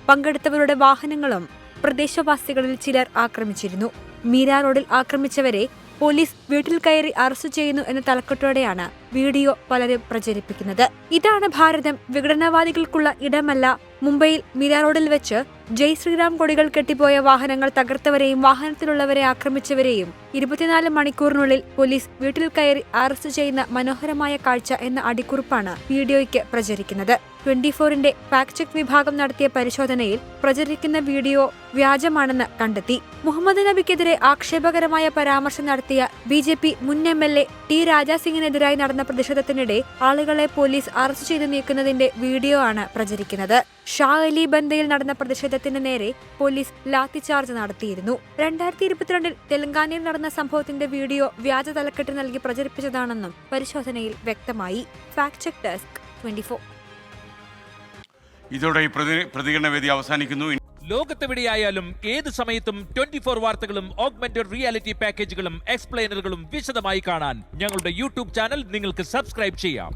പങ്കെടുത്തവരുടെ വാഹനങ്ങളും പ്രദേശവാസികളിൽ ചിലർ ആക്രമിച്ചിരുന്നു. മീര റോഡിൽ ആക്രമിച്ചവരെ പോലീസ് വീട്ടിൽ കയറി അറസ്റ്റ് ചെയ്യുന്നു എന്ന തലക്കെട്ടോടെയാണ് വീഡിയോ പലരും പ്രചരിപ്പിക്കുന്നത്. ഇതാണ് ഭാരതം, വിഘടനവാദികൾക്കുള്ള ഇടമല്ല. മുംബൈയിൽ മീര റോഡിൽ വെച്ച് ജയ് ശ്രീറാം കൊടികൾ കെട്ടിപ്പോയ വാഹനങ്ങൾ തകർത്തവരെയും വാഹനത്തിലുള്ളവരെ ആക്രമിച്ചവരെയും 24 മണിക്കൂറിനുള്ളിൽ പോലീസ് വീട്ടിൽ കയറി അറസ്റ്റ് ചെയ്യുന്ന മനോഹരമായ കാഴ്ച എന്ന അടിക്കുറിപ്പാണ് വീഡിയോയ്ക്ക് പ്രചരിക്കുന്നത്. 24ന്റെ ഫാക്ട് ചെക്ക് വിഭാഗം നടത്തിയ പരിശോധനയിൽ പ്രചരിക്കുന്ന വീഡിയോ വ്യാജമാണെന്ന് കണ്ടെത്തി. മുഹമ്മദ് നബിക്കെതിരെ ആക്ഷേപകരമായ പരാമർശം നടത്തിയ BJP മുൻ MLA ടി രാജാസിംഗിനെതിരായി നടന്ന പ്രതിഷേധത്തിനിടെ ആളുകളെ പോലീസ് അറസ്റ്റ് ചെയ്ത് നീക്കുന്നതിന്റെ വീഡിയോ ആണ് പ്രചരിക്കുന്നത്. ഷാ അലി ബന്ദയിൽ നടന്ന പ്രതിഷേധത്തിന് നേരെ പോലീസ് ലാത്തിചാർജ് നടത്തിയിരുന്നു. 2022 തെലങ്കാനയിൽ നടന്ന സംഭവത്തിന്റെ വീഡിയോ വ്യാജ തലക്കെട്ട് നൽകി പ്രചരിപ്പിച്ചതാണെന്നും പരിശോധനയിൽ വ്യക്തമായി. Fact check desk 24. ഇതോടെ ഈ പ്രതികരണ വേദി അവസാനിക്കുന്നു. ലോകത്തെവിടെയായാലും ഏത് സമയത്തും 24 വാർത്തകളും ഓഗ്മെന്റഡ് റിയാലിറ്റി പാക്കേജുകളും എക്സ്പ്ലെയിനറുകളും വിശദമായി കാണാൻ ഞങ്ങളുടെ യൂട്യൂബ് ചാനൽ നിങ്ങൾക്ക് സബ്സ്ക്രൈബ് ചെയ്യാം.